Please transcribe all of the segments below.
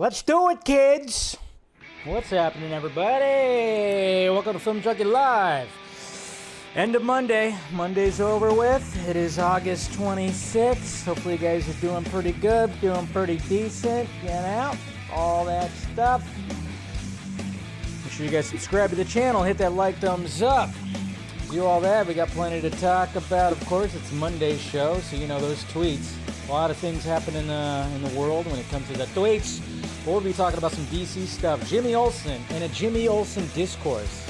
Let's do it, kids! What's happening, everybody? Welcome to Film Junkee Live. End of Monday. Monday's over with. It is August 26th. Hopefully you guys are doing pretty good, doing pretty decent, getting out, all that stuff. Make sure you guys subscribe to the channel, hit that like, thumbs up. Do all that. We got plenty to talk about. Of course, it's Monday's show, so you know those tweets. A lot of things happen in the world when it comes to the tweets. We'll be talking about some DC stuff. Jimmy Olsen and a Jimmy Olsen discourse.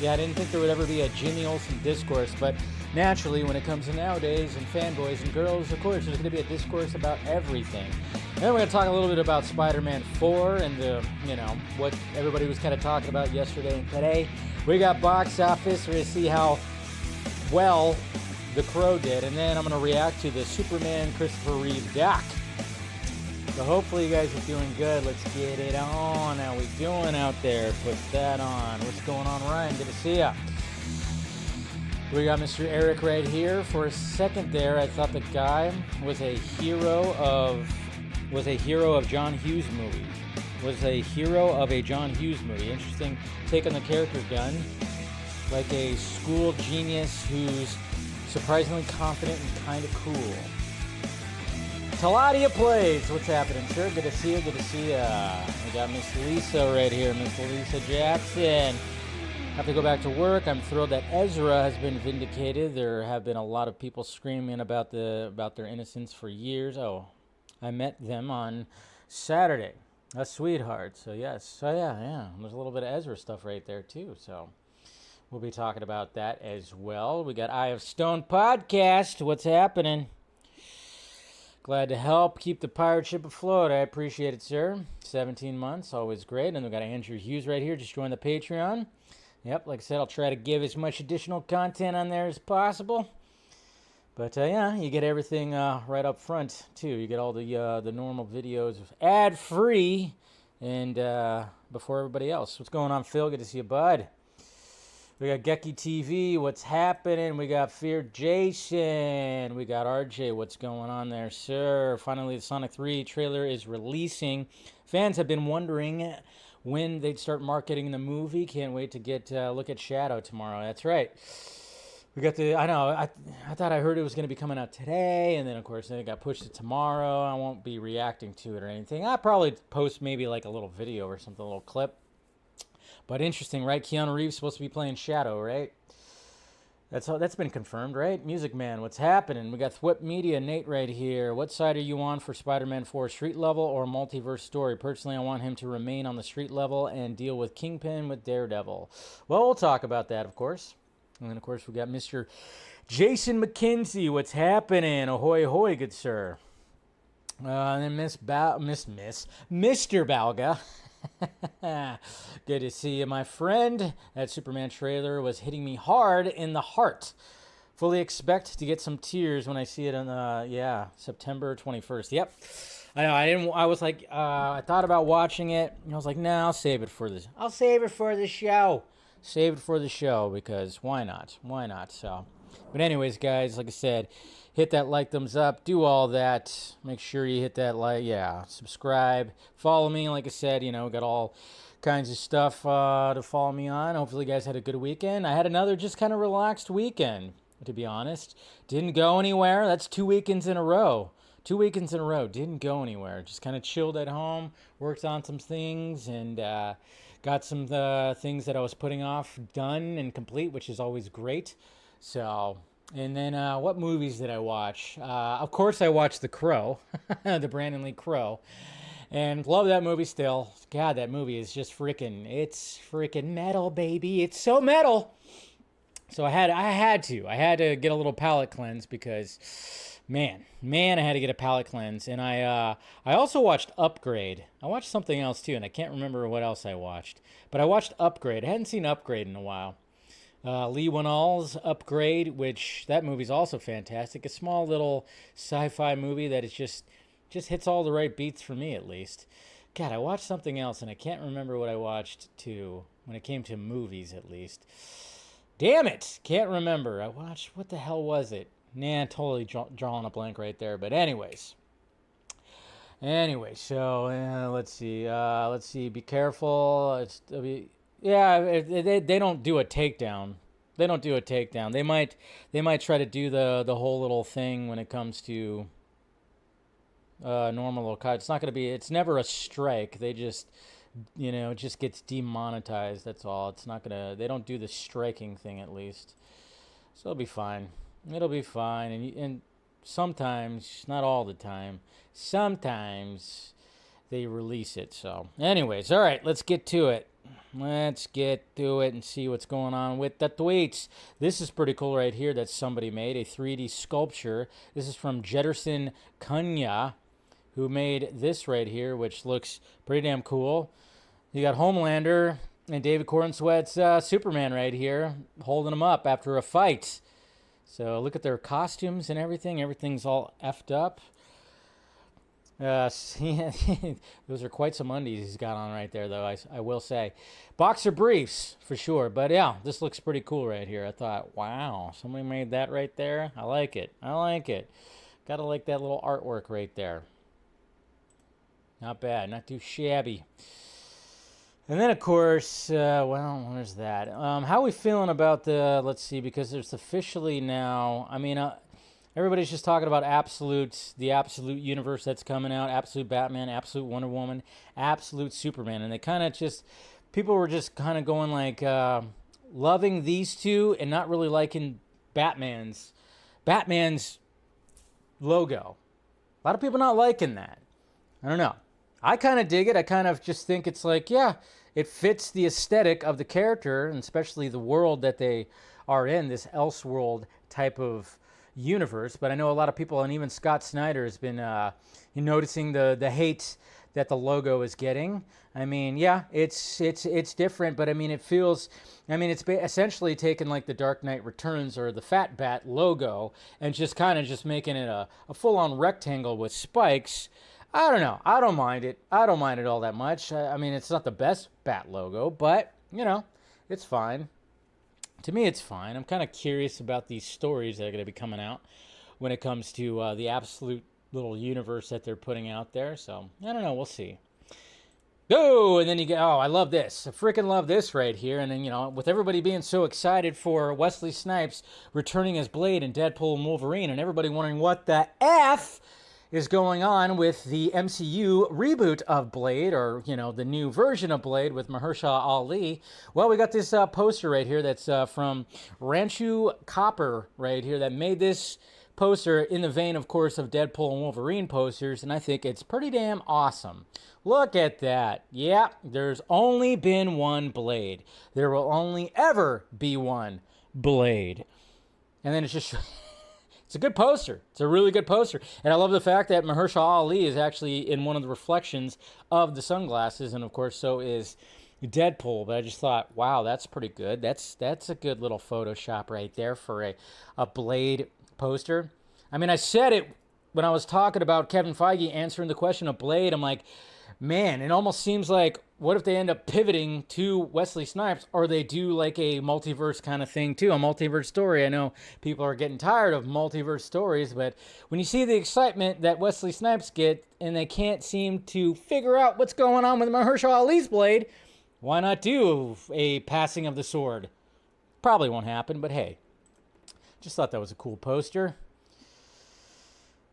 Yeah, I didn't think there would ever be a Jimmy Olsen discourse, but naturally, when it comes to nowadays and fanboys and girls, of course, there's going to be a discourse about everything. And then we're going to talk a little bit about Spider-Man 4 and what everybody was kind of talking about yesterday and today. We got box office. We're going to see how well The Crow did, and then I'm going to react to the Superman Christopher Reeve Doc. So hopefully you guys are doing good. Let's get it on. How we doing out there? Put that on. What's going on, Ryan? Good to see ya. We got Mr. Eric right here. For a second there, I thought the guy was a hero of John Hughes movie. Was a hero of a John Hughes movie. Interesting take on the character Gunn. Like a school genius who's surprisingly confident and kind of cool. Taladia Plays. What's happening, sir? Good to see you. Good to see ya. We got Miss Lisa right here. Miss Lisa Jackson. Have to go back to work. I'm thrilled that Ezra has been vindicated. There have been a lot of people screaming about their innocence for years. Oh, I met them on Saturday. A sweetheart. So yes. So yeah. There's a little bit of Ezra stuff right there too. So we'll be talking about that as well. We got Eye of Stone podcast. What's happening? Glad to help keep the pirate ship afloat. I appreciate it, sir. 17 months, always great. And we got Andrew Hughes right here. Just joined the Patreon. Yep, like I said, I'll try to give as much additional content on there as possible. But yeah, you get everything right up front too. You get all the normal videos ad free and before everybody else. What's going on, Phil? Good to see you, bud. We got Gecky TV, what's happening? We got Fear Jason. We got RJ, what's going on there, sir? Finally, the Sonic 3 trailer is releasing. Fans have been wondering when they'd start marketing the movie. Can't wait to get look at Shadow tomorrow. That's right. We got I thought I heard it was going to be coming out today, and then, of course, it got pushed to tomorrow. I won't be reacting to it or anything. I'll probably post maybe like a little video or something, a little clip. But interesting, right? Keanu Reeves supposed to be playing Shadow, right? That's been confirmed, right? Music Man, what's happening? We got Thwip Media, Nate right here. What side are you on for Spider-Man 4, street level or multiverse story? Personally, I want him to remain on the street level and deal with Kingpin with Daredevil. Well, we'll talk about that, of course. And then, of course, we got Mr. Jason McKenzie. What's happening? Ahoy, ahoy, good sir. And then Mr. Balga. Good to see you, my friend. That Superman trailer was hitting me hard in the heart. Fully expect to get some tears when I see it on September 21st. Yep. I know. I was like, I thought about watching it, and I was like, nah, I'll save it for this. I'll save it for the show. Save it for the show because why not? Why not? So, but anyways, guys, like I said, hit that like, thumbs up, do all that. Make sure you hit that like, subscribe, follow me. Like I said, got all kinds of stuff to follow me on. Hopefully you guys had a good weekend. I had another just kind of relaxed weekend, to be honest. Didn't go anywhere. That's 2 weekends in a row. 2 weekends in a row. Didn't go anywhere. Just kind of chilled at home, worked on some things, and got some things that I was putting off done and complete, which is always great. So... And then what movies did I watch? Of course, I watched The Crow, the Brandon Lee Crow, and love that movie still. God, that movie is just it's freaking metal, baby. It's so metal. So I had to get a little palate cleanse because, man, I had to get a palate cleanse. And I also watched Upgrade. I watched something else too, and I can't remember what else I watched. But I watched Upgrade. I hadn't seen Upgrade in a while. Lee Whannell's Upgrade, which that movie's also fantastic. A small little sci-fi movie that is just hits all the right beats for me, at least. God, I watched something else, and I can't remember what I watched too when it came to movies, at least. Damn it! Can't remember. I watched, what the hell was it? Nah, totally drawing a blank right there. But anyways, Anyway, so let's see. Let's see. Be careful. Yeah, they don't do a takedown. They don't do a takedown. They might try to do the whole little thing when it comes to normal little cut. It's not going to be. It's never a strike. They just, it just gets demonetized. That's all. It's not gonna. They don't do the striking thing at least. So it'll be fine. It'll be fine. And sometimes, not all the time, sometimes they release it. So, anyways, all right, let's get to it. Let's get to it and see what's going on with the tweets. This is pretty cool right here that somebody made, a 3D sculpture. This is from Jetterson Kunya, who made this right here, which looks pretty damn cool. You got Homelander and David Corenswet's Superman right here, holding them up after a fight. So look at their costumes and everything. Everything's all effed up. Those are quite some undies he's got on right there, though, I will say. Boxer briefs, for sure. But, yeah, this looks pretty cool right here. I thought, wow, somebody made that right there. I like it. I like it. Gotta like that little artwork right there. Not bad. Not too shabby. And then, of course, well, where's that? How are we feeling about let's see, because there's officially now, I mean, everybody's just talking about the absolute universe that's coming out, absolute Batman, absolute Wonder Woman, absolute Superman. And they kind of just, people were just kind of going like, loving these two and not really liking Batman's logo. A lot of people not liking that. I don't know. I kind of dig it. I kind of just think it's like, yeah, it fits the aesthetic of the character, and especially the world that they are in, this Elseworld type of universe. But I know a lot of people, and even Scott Snyder has been noticing the hate that the logo is getting. I mean, yeah, it's different, but I mean, it feels, I mean, it's essentially taken like the Dark Knight Returns or the Fat Bat logo and just kind of just making it a full-on rectangle with spikes. I don't know. I don't mind it. I don't mind it all that much. I mean, it's not the best Bat logo, but, it's fine. To me, it's fine. I'm kind of curious about these stories that are going to be coming out when it comes to the absolute little universe that they're putting out there. So, I don't know. We'll see. Oh, and then you get, I love this. I freaking love this right here. And then, with everybody being so excited for Wesley Snipes returning as Blade in Deadpool and Wolverine, and everybody wondering what the F is going on with the MCU reboot of Blade, or, the new version of Blade with Mahershala Ali. Well, we got this poster right here that's from Ranchu Copper right here that made this poster in the vein, of course, of Deadpool and Wolverine posters, and I think it's pretty damn awesome. Look at that. Yeah, there's only been one Blade. There will only ever be one Blade. And then it's just... It's a good poster. It's a really good poster. And I love the fact that Mahershala Ali is actually in one of the reflections of the sunglasses. And, of course, so is Deadpool. But I just thought, wow, that's pretty good. That's a good little Photoshop right there for a Blade poster. I mean, I said it when I was talking about Kevin Feige answering the question of Blade. I'm like, man, it almost seems like, what if they end up pivoting to Wesley Snipes, or they do like a multiverse kind of thing too, a multiverse story? I know people are getting tired of multiverse stories, but when you see the excitement that Wesley Snipes get, and they can't seem to figure out what's going on with Mahershala Ali's Blade, why not do a passing of the sword? Probably won't happen, but hey, just thought that was a cool poster.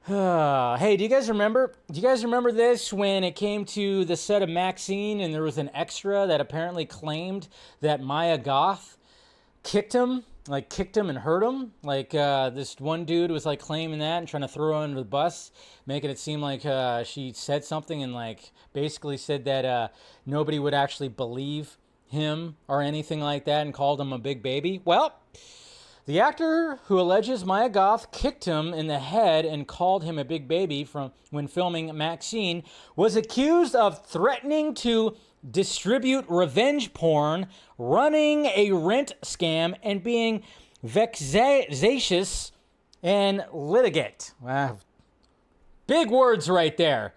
Hey, do you guys remember this when it came to the set of Maxine, and there was an extra that apparently claimed that Maya Goth kicked him and hurt him? Like, this one dude was like claiming that and trying to throw her under the bus, making it seem like she said something and like basically said that nobody would actually believe him or anything like that, and called him a big baby. Well, the actor who alleges Maya Goth kicked him in the head and called him a big baby from when filming Maxine was accused of threatening to distribute revenge porn, running a rent scam, and being vexatious and litigate. Wow. Big words right there.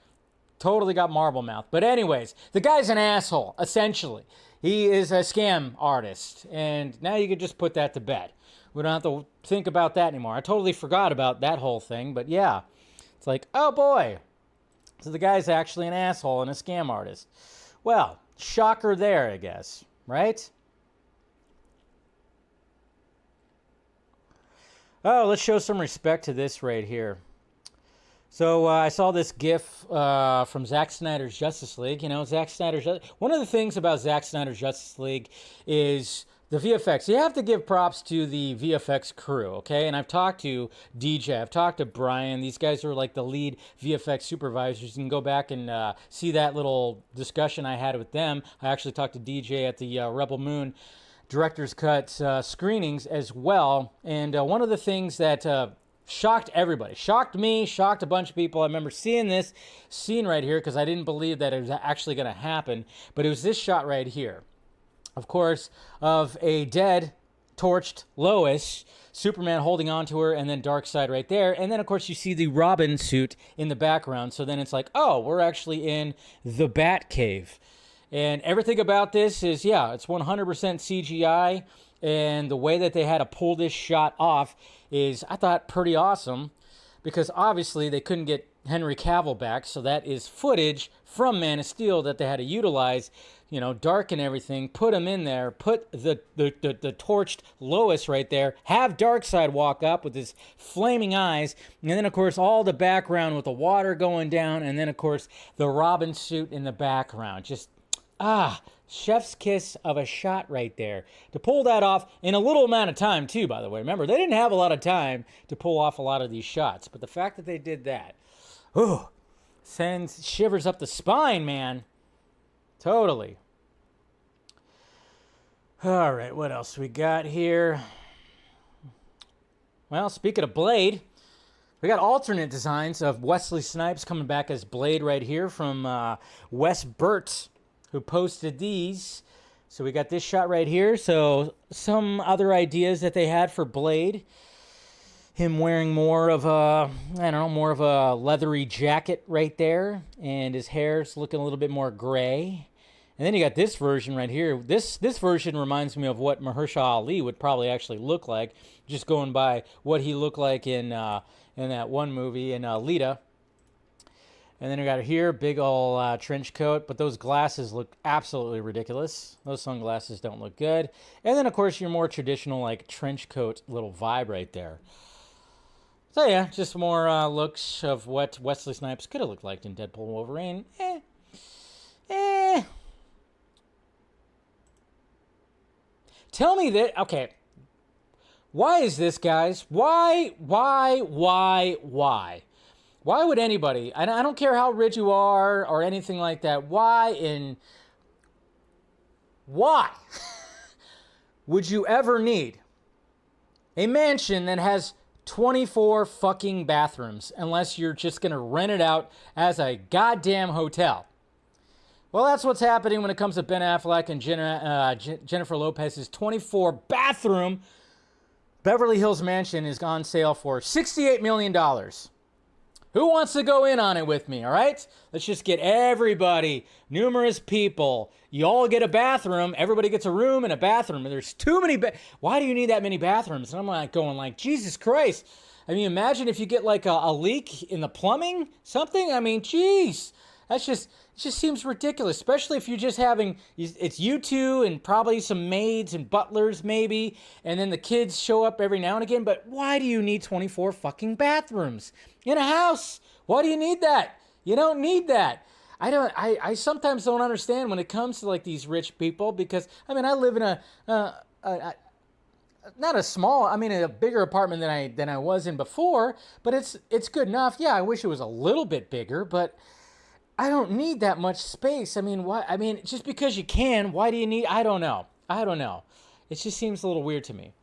Totally got marble mouth. But anyways, the guy's an asshole, essentially. He is a scam artist. And now you could just put that to bed. We don't have to think about that anymore. I totally forgot about that whole thing, but yeah. It's like, oh boy. So the guy's actually an asshole and a scam artist. Well, shocker there, I guess, right? Oh, let's show some respect to this right here. So I saw this GIF from Zack Snyder's Justice League. You know, one of the things about Zack Snyder's Justice League is the VFX. You have to give props to the VFX crew, okay? And I've talked to DJ, I've talked to Brian. These guys are like the lead VFX supervisors. You can go back and see that little discussion I had with them. I actually talked to DJ at the Rebel Moon Director's Cut screenings as well. And one of the things that shocked everybody, shocked me, shocked a bunch of people. I remember seeing this scene right here because I didn't believe that it was actually going to happen. But it was this shot right here, of course, of a dead, torched Lois, Superman holding on to her, and then Darkseid right there. And then, of course, you see the Robin suit in the background. So then it's like, oh, we're actually in the Batcave. And everything about this is, yeah, it's 100% CGI. And the way that they had to pull this shot off is, I thought, pretty awesome. Because obviously they couldn't get Henry Cavill back. So that is footage from Man of Steel that they had to utilize, you know, darken everything, put him in there, put the torched Lois right there, have Darkseid walk up with his flaming eyes, and then, of course, all the background with the water going down, and then, of course, the Robin suit in the background. Just, chef's kiss of a shot right there. To pull that off in a little amount of time, too, by the way. Remember, they didn't have a lot of time to pull off a lot of these shots, but the fact that they did that, sends shivers up the spine, man. Totally. All right, what else we got here? Well, speaking of Blade, we got alternate designs of Wesley Snipes coming back as Blade right here from Wes Burt, who posted these. So we got this shot right here. So some other ideas that they had for Blade. Him wearing more of a, more of a leathery jacket right there. And his hair's looking a little bit more gray. And then you got this version right here. This version reminds me of what Mahershala Ali would probably actually look like, just going by what he looked like in that one movie in Lita. And then we got here, big old trench coat, but those glasses look absolutely ridiculous. Those sunglasses don't look good. And then, of course, your more traditional, like, trench coat little vibe right there. So, yeah, just more looks of what Wesley Snipes could have looked like in Deadpool and Wolverine. Tell me that, okay, why is this, guys? Why? Why would anybody, and I don't care how rich you are or anything like that, why would you ever need a mansion that has 24 fucking bathrooms unless you're just going to rent it out as a goddamn hotel? Well, that's what's happening when it comes to Ben Affleck and Jennifer Lopez's 24 bathroom Beverly Hills mansion is on sale for $68 million. Who wants to go in on it with me, all right? Let's just get everybody, numerous people. You all get a bathroom. Everybody gets a room and a bathroom. And there's too many. Why do you need that many bathrooms? And I'm like going like, Jesus Christ. I mean, imagine if you get like a leak in the plumbing, something. I mean, geez. It just seems ridiculous, especially if you're just having, it's you two and probably some maids and butlers maybe, and then the kids show up every now and again. But why do you need 24 fucking bathrooms in a house? Why do you need that? You don't need that. I sometimes don't understand when it comes to like these rich people, because I mean, I live in not a small, I mean, a bigger apartment than I was in before, but it's good enough. Yeah, I wish it was a little bit bigger, but I don't need that much space. I mean, why? I mean, just because you can, why do you need? I don't know. It just seems a little weird to me.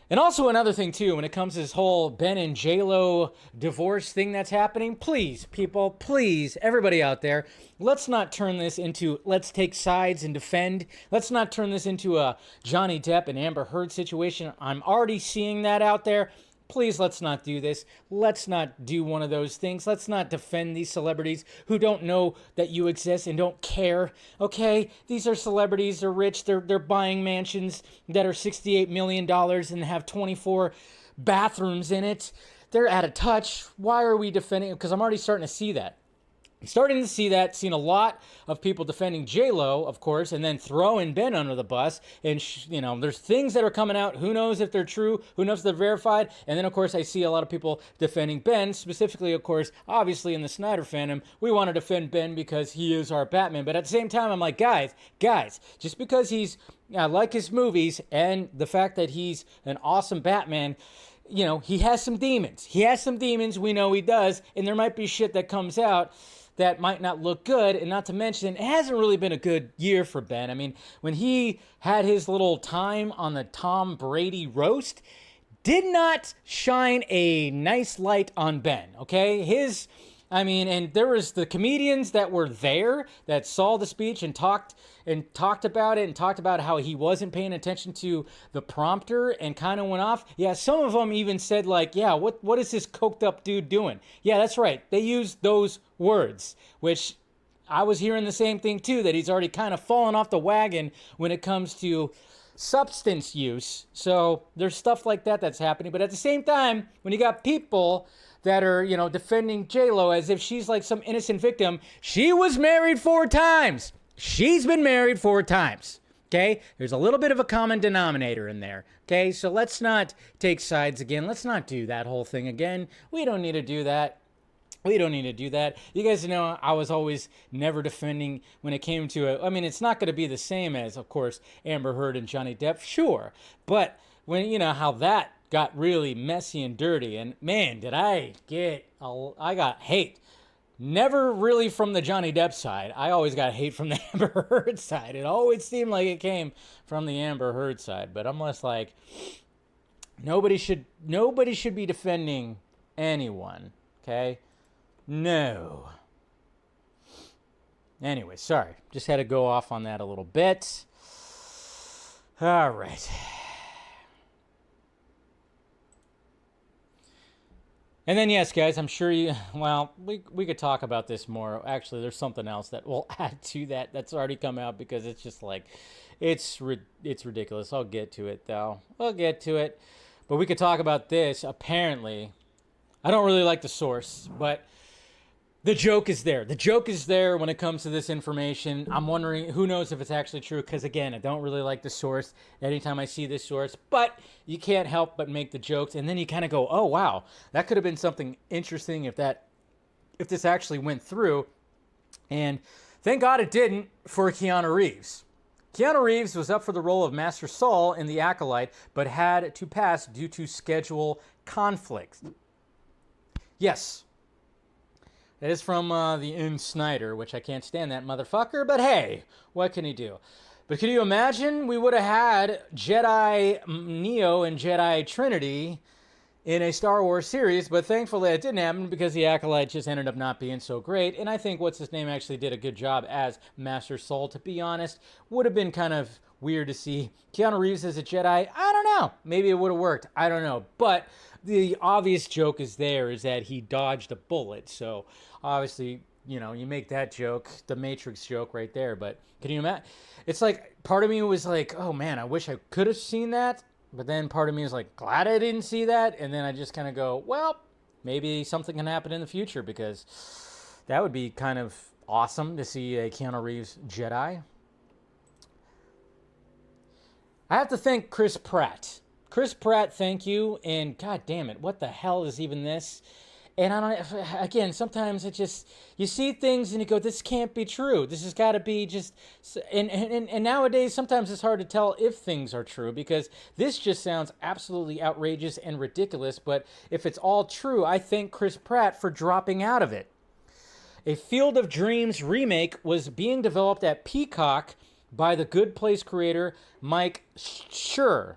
And also another thing too, when it comes to this whole Ben and J-Lo divorce thing that's happening, please, people, please, everybody out there, let's not turn this into let's take sides and defend. Let's not turn this into a Johnny Depp and Amber Heard situation. I'm already seeing that out there. Please, let's not do this. Let's not do one of those things. Let's not defend these celebrities who don't know that you exist and don't care. Okay? These are celebrities. They're rich. They're buying mansions that are $68 million and have 24 bathrooms in it. They're out of touch. Why are we defending it? Because I'm already starting to see that. Starting to see that, seen a lot of people defending J-Lo, of course, and then throwing Ben under the bus. And, there's things that are coming out. Who knows if they're true? Who knows if they're verified? And then, of course, I see a lot of people defending Ben, specifically, of course, obviously in the Snyder fandom. We want to defend Ben because he is our Batman. But at the same time, I'm like, guys, just because I like his movies and the fact that he's an awesome Batman, he has some demons. We know he does. And there might be shit that comes out that might not look good, and not to mention, it hasn't really been a good year for Ben. I mean, when he had his little time on the Tom Brady roast, did not shine a nice light on Ben, okay? And there was the comedians that were there that saw the speech and talked about it and talked about how he wasn't paying attention to the prompter and kind of went off. Yeah, some of them even said like, yeah, what is this coked up dude doing? Yeah, that's right. They used those words, which I was hearing the same thing too, that he's already kind of fallen off the wagon when it comes to substance use. So there's stuff like that that's happening. But at the same time, when you got people that are, defending J-Lo as if she's like some innocent victim, she was married 4 times. She's been married 4 times. Okay? There's a little bit of a common denominator in there. Okay? So let's not take sides again. Let's not do that whole thing again. We don't need to do that. You guys know I was always never defending when it came to it. I mean, it's not going to be the same as, of course, Amber Heard and Johnny Depp, sure. But when, how that got really messy and dirty, and man, did I got hate. Never really from the Johnny Depp side. I always got hate from the Amber Heard side. It always seemed like it came from the Amber Heard side. But I'm just like, nobody should be defending anyone, okay? No. Anyway, sorry. Just had to go off on that a little bit. All right. And then, yes, guys, I'm sure we could talk about this more. Actually, there's something else that will add to that that's already come out because it's just like, it's ridiculous. I'll get to it, though. But we could talk about this. Apparently, I don't really like the source, but the joke is there. The joke is there when it comes to this information. I'm wondering, who knows if it's actually true, because, again, I don't really like the source anytime I see this source, but you can't help but make the jokes, and then you kind of go, oh, wow, that could have been something interesting if this actually went through, and thank God it didn't for Keanu Reeves. Keanu Reeves was up for the role of Master Saul in The Acolyte, but had to pass due to schedule conflicts. Yes. That is from the Snyder, which I can't stand that motherfucker, but hey, what can he do? But can you imagine we would have had Jedi Neo and Jedi Trinity in a Star Wars series, but thankfully it didn't happen because the Acolyte just ended up not being so great, and I think what's-his-name actually did a good job as Master Saul, to be honest. Would have been kind of weird to see Keanu Reeves as a Jedi. I don't know. Maybe it would have worked. I don't know. But the obvious joke is that he dodged a bullet. So obviously, you make that joke, the Matrix joke right there. But can you imagine? It's like, part of me was like, oh man, I wish I could have seen that. But then part of me is like, glad I didn't see that. And then I just kind of go, well, maybe something can happen in the future, because that would be kind of awesome to see a Keanu Reeves Jedi. I have to thank Chris Pratt. Chris Pratt, thank you. And god damn it, what the hell is even this? And again, sometimes it just, you see things and you go, this can't be true. This has got to be just, and nowadays, sometimes it's hard to tell if things are true, because this just sounds absolutely outrageous and ridiculous. But if it's all true, I thank Chris Pratt for dropping out of it. A Field of Dreams remake was being developed at Peacock by the Good Place creator Mike Schur.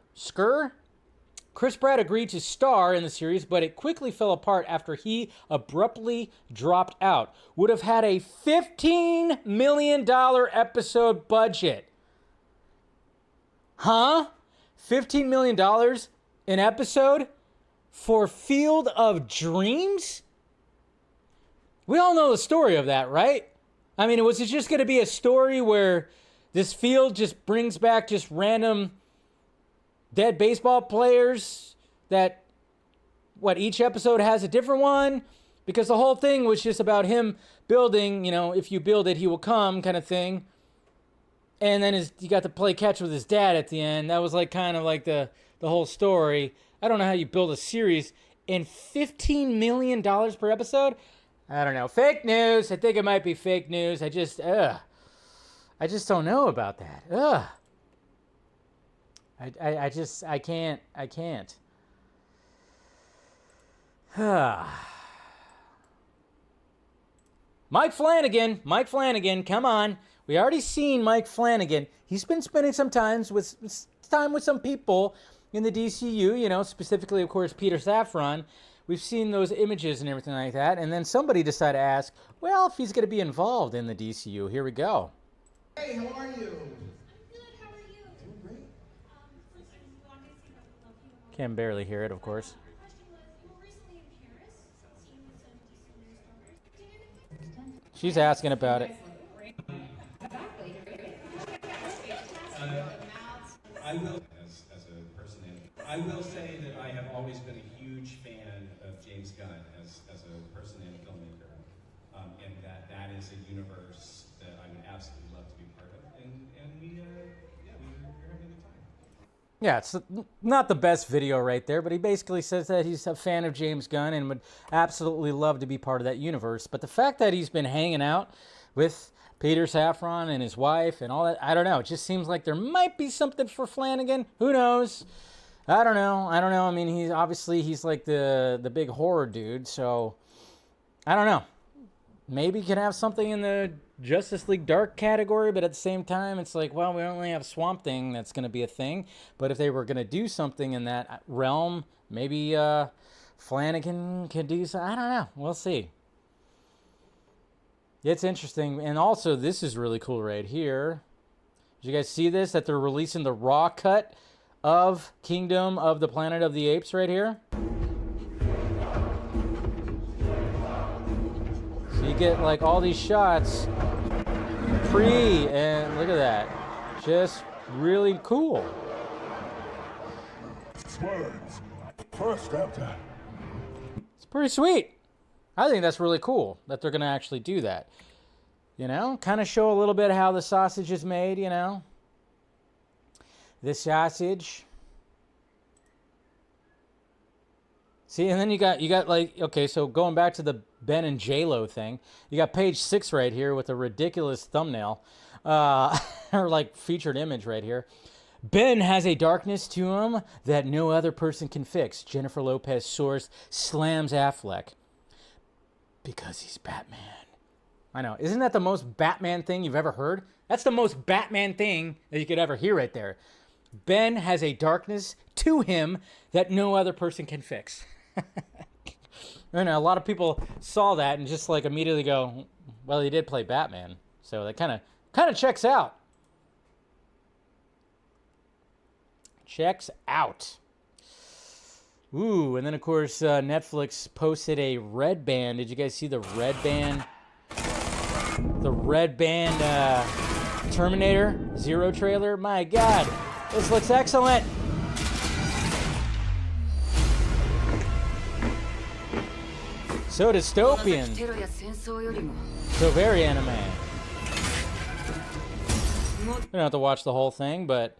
Chris Pratt agreed to star in the series, but it quickly fell apart after he abruptly dropped out. Would have had a $15 million episode budget. Huh? $15 million an episode for Field of Dreams? We all know the story of that, right? I mean, was it just going to be a story where this field just brings back just random dead baseball players that, each episode has a different one? Because the whole thing was just about him building, you know, if you build it, he will come kind of thing. And then he got to play catch with his dad at the end. That was like kind of like the whole story. I don't know how you build a series in $15 million per episode. I don't know. Fake news. I think it might be fake news. I just don't know about that. I can't. Mike Flannagan, come on. We already seen Mike Flannagan. He's been spending some time with some people in the DCU, you know, specifically, of course, Peter Safran. We've seen those images and everything like that. And then somebody decided to ask, well, if he's going to be involved in the DCU. Here we go. Hey, how are you? I'm good. How are you? Doing great. First, I wanted to say that we love you. Can barely hear it, of course. My question was, you were recently in Paris, seeing some DC news stars. She's asking about it. I will, as a person, I will say that I have always been a huge fan of James Gunn as a person and filmmaker, and that is a universe that I would absolutely love to be part of, and we're having a good time. Yeah, it's not the best video right there, but he basically says that he's a fan of James Gunn and would absolutely love to be part of that universe. But the fact that he's been hanging out with Peter Safran and his wife and all that, I don't know. It just seems like there might be something for Flannagan. Who knows? I don't know. I mean, he's like the big horror dude, so I don't know. Maybe he could have something in the Justice League Dark category, but at the same time, it's like, well, we only have Swamp Thing that's going to be a thing. But if they were going to do something in that realm, maybe Flannagan could do something. I don't know. We'll see. It's interesting. And also, this is really cool right here. Did you guys see this? That they're releasing the raw cut of Kingdom of the Planet of the Apes right here. So you get like all these shots and look at that. Just really cool. Words. First chapter. It's pretty sweet. I think that's really cool that they're going to actually do that. You know, kind of show a little bit how the sausage is made, you know. The sausage. See, and then you got like, okay, so going back to the Ben and J-Lo thing, you got page 6 right here with a ridiculous thumbnail, or like featured image right here. Ben has a darkness to him that no other person can fix. Jennifer Lopez source slams Affleck. Because he's Batman. I know. Isn't that the most Batman thing you've ever heard? That's the most Batman thing that you could ever hear right there. Ben has a darkness to him that no other person can fix. I know, a lot of people saw that and just like immediately go, well, he did play Batman. So that kind of checks out. Checks out. Ooh, and then of course Netflix posted a red band. Did you guys see the red band? The red band Terminator Zero trailer? My God, this looks excellent. So dystopian. So very anime. You don't have to watch the whole thing, but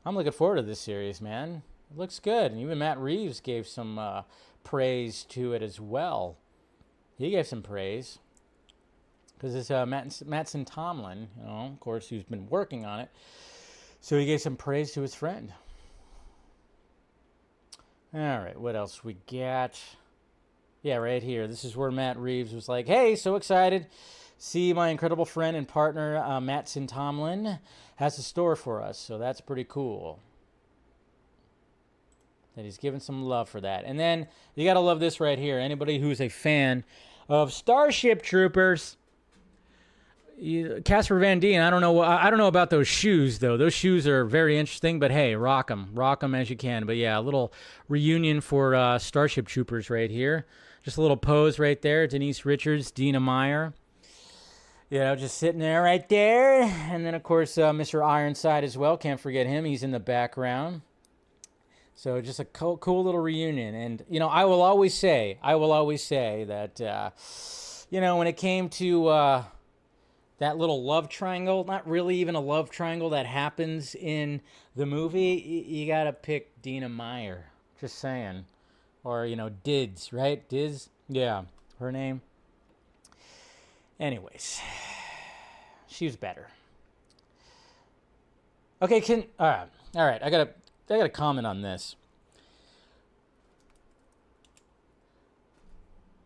I'm looking forward to this series, man. It looks good, and even Matt Reeves gave some praise to it as well. He gave some praise because it's Mattson Tomlin, you know, of course, who's been working on it. So he gave some praise to his friend. All right, what else we got? Yeah, right here. This is where Matt Reeves was like, "Hey, so excited! See, my incredible friend and partner Mattson Tomlin has a store for us, so that's pretty cool." That he's given some love for that. And then you got to love this right here. Anybody who's a fan of Starship Troopers, Casper Van Dien, I don't know about those shoes, though. Those shoes are very interesting, but hey, rock them as you can. But yeah, a little reunion for Starship Troopers right here. Just a little pose right there. Denise Richards, Dina Meyer. You know, just sitting there right there. And then, of course, Mr. Ironside as well. Can't forget him. He's in the background. So just a cool little reunion. And, you know, I will always say that, you know, when it came to that little love triangle, not really even a love triangle that happens in the movie, you got to pick Dina Meyer. Just saying. Or, you know, Dids, right? Diz? Yeah, her name. Anyways, she was better. Okay, all right. I gotta comment on this.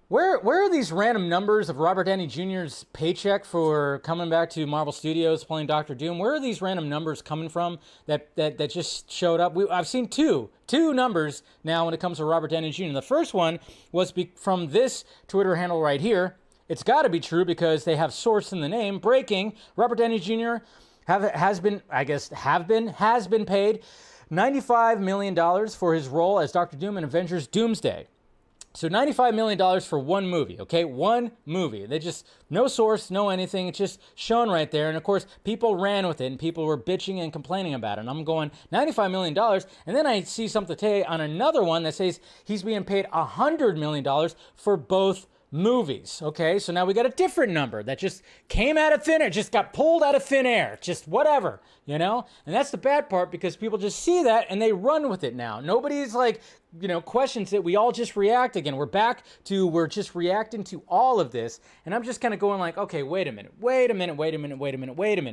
Where are these random numbers of Robert Downey Jr.'s paycheck for coming back to Marvel Studios playing Doctor Doom? Where are these random numbers coming from that just showed up? I've seen two numbers now when it comes to Robert Downey Jr. The first one was from this Twitter handle right here. It's got to be true because they have source in the name. Breaking: Robert Downey Jr. has been paid $95 million for his role as Doctor Doom in Avengers Doomsday. So $95 million for one movie, okay? One movie. They just, no source, no anything. It's just shown right there. And of course, people ran with it and people were bitching and complaining about it. And I'm going, $95 million. And then I see something today on another one that says he's being paid $100 million for both movies. Okay, so now we got a different number that just came out of thin air, just got pulled out of thin air, just whatever, you know? And that's the bad part because people just see that and they run with it now. Nobody's like, you know, questions it. We all just react again. We're just reacting to all of this. And I'm just kind of going like, okay, wait a minute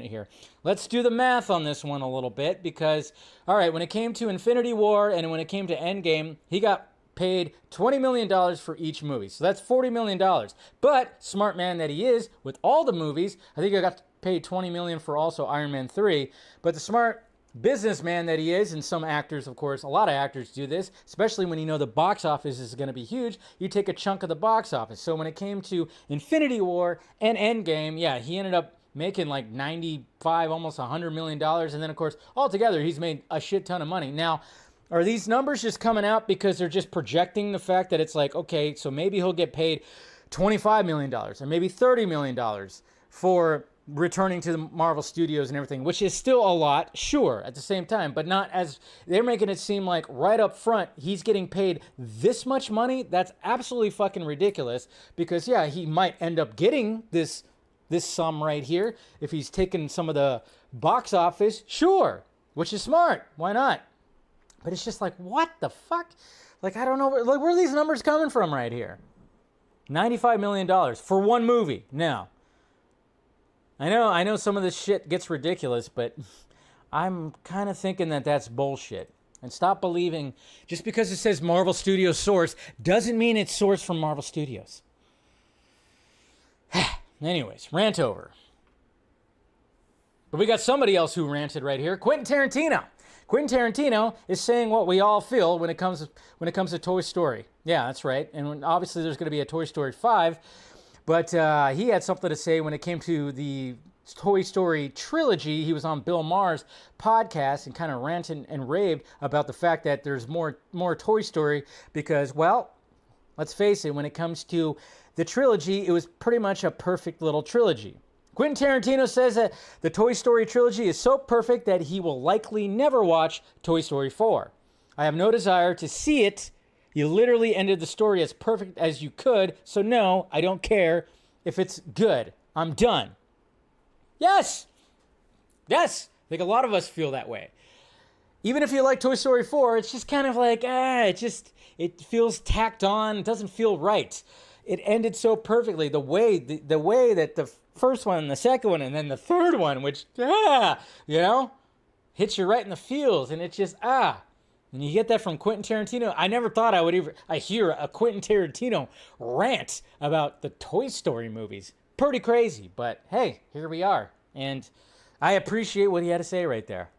here. Let's do the math on this one a little bit because, all right, when it came to Infinity War and when it came to Endgame, he got paid $20 million for each movie. So that's $40 million. But, smart man that he is, with all the movies, I think I got paid $20 million for also Iron Man 3. But the smart businessman that he is, and some actors, of course, a lot of actors do this, especially when you know the box office is going to be huge, you take a chunk of the box office. So when it came to Infinity War and Endgame, yeah, he ended up making like 95, almost $100 million. And then, of course, altogether, he's made a shit ton of money. Now, are these numbers just coming out because they're just projecting the fact that it's like, okay, so maybe he'll get paid $25 million or maybe $30 million for returning to the Marvel Studios and everything, which is still a lot, sure, at the same time, but not as they're making it seem like right up front, he's getting paid this much money. That's absolutely fucking ridiculous because, yeah, he might end up getting this sum right here if he's taking some of the box office, sure, which is smart. Why not? But it's just like, what the fuck? Like, I don't know. Like, where are these numbers coming from right here? $95 million for one movie. Now, I know some of this shit gets ridiculous, but I'm kind of thinking that that's bullshit. And stop believing, just because it says Marvel Studios source, doesn't mean it's sourced from Marvel Studios. Anyways, rant over. But we got somebody else who ranted right here. Quentin Tarantino. Quentin Tarantino is saying what we all feel when it comes to Toy Story. Yeah, that's right. And obviously there's going to be a Toy Story 5. But he had something to say when it came to the Toy Story trilogy. He was on Bill Maher's podcast and kind of ranted and raved about the fact that there's more Toy Story because, well, let's face it, when it comes to the trilogy, it was pretty much a perfect little trilogy. Quentin Tarantino says that the Toy Story trilogy is so perfect that he will likely never watch Toy Story 4. I have no desire to see it. You literally ended the story as perfect as you could, so no, I don't care if it's good. I'm done. Yes! Yes! I think a lot of us feel that way. Even if you like Toy Story 4, it's just kind of like, it feels tacked on. It doesn't feel right. It ended so perfectly. The way that the first one, the second one, and then the third one, which, hits you right in the feels, and it's just, And you get that from Quentin Tarantino. I never thought I would hear a Quentin Tarantino rant about the Toy Story movies. Pretty crazy, but hey, here we are. And I appreciate what he had to say right there.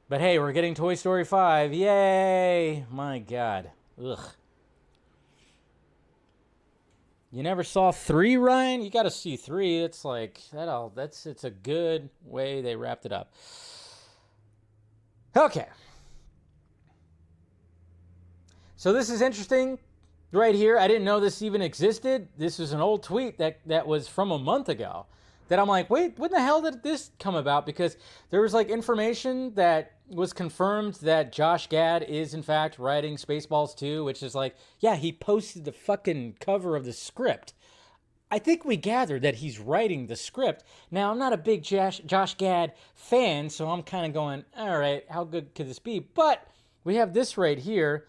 But hey, we're getting Toy Story 5. Yay! My God. Ugh. You never saw 3, Ryan? You got to see 3. It's like, it's a good way they wrapped it up. Okay. So this is interesting right here. I didn't know this even existed. This is an old tweet that was from a month ago that I'm like, wait, when the hell did this come about? Because there was like information that, was confirmed that Josh Gad is in fact writing Spaceballs 2, which is like, yeah, he posted the fucking cover of the script. I think we gathered that he's writing the script. Now, I'm not a big Josh Gad fan, so I'm kind of going, all right, how good could this be? But we have this right here.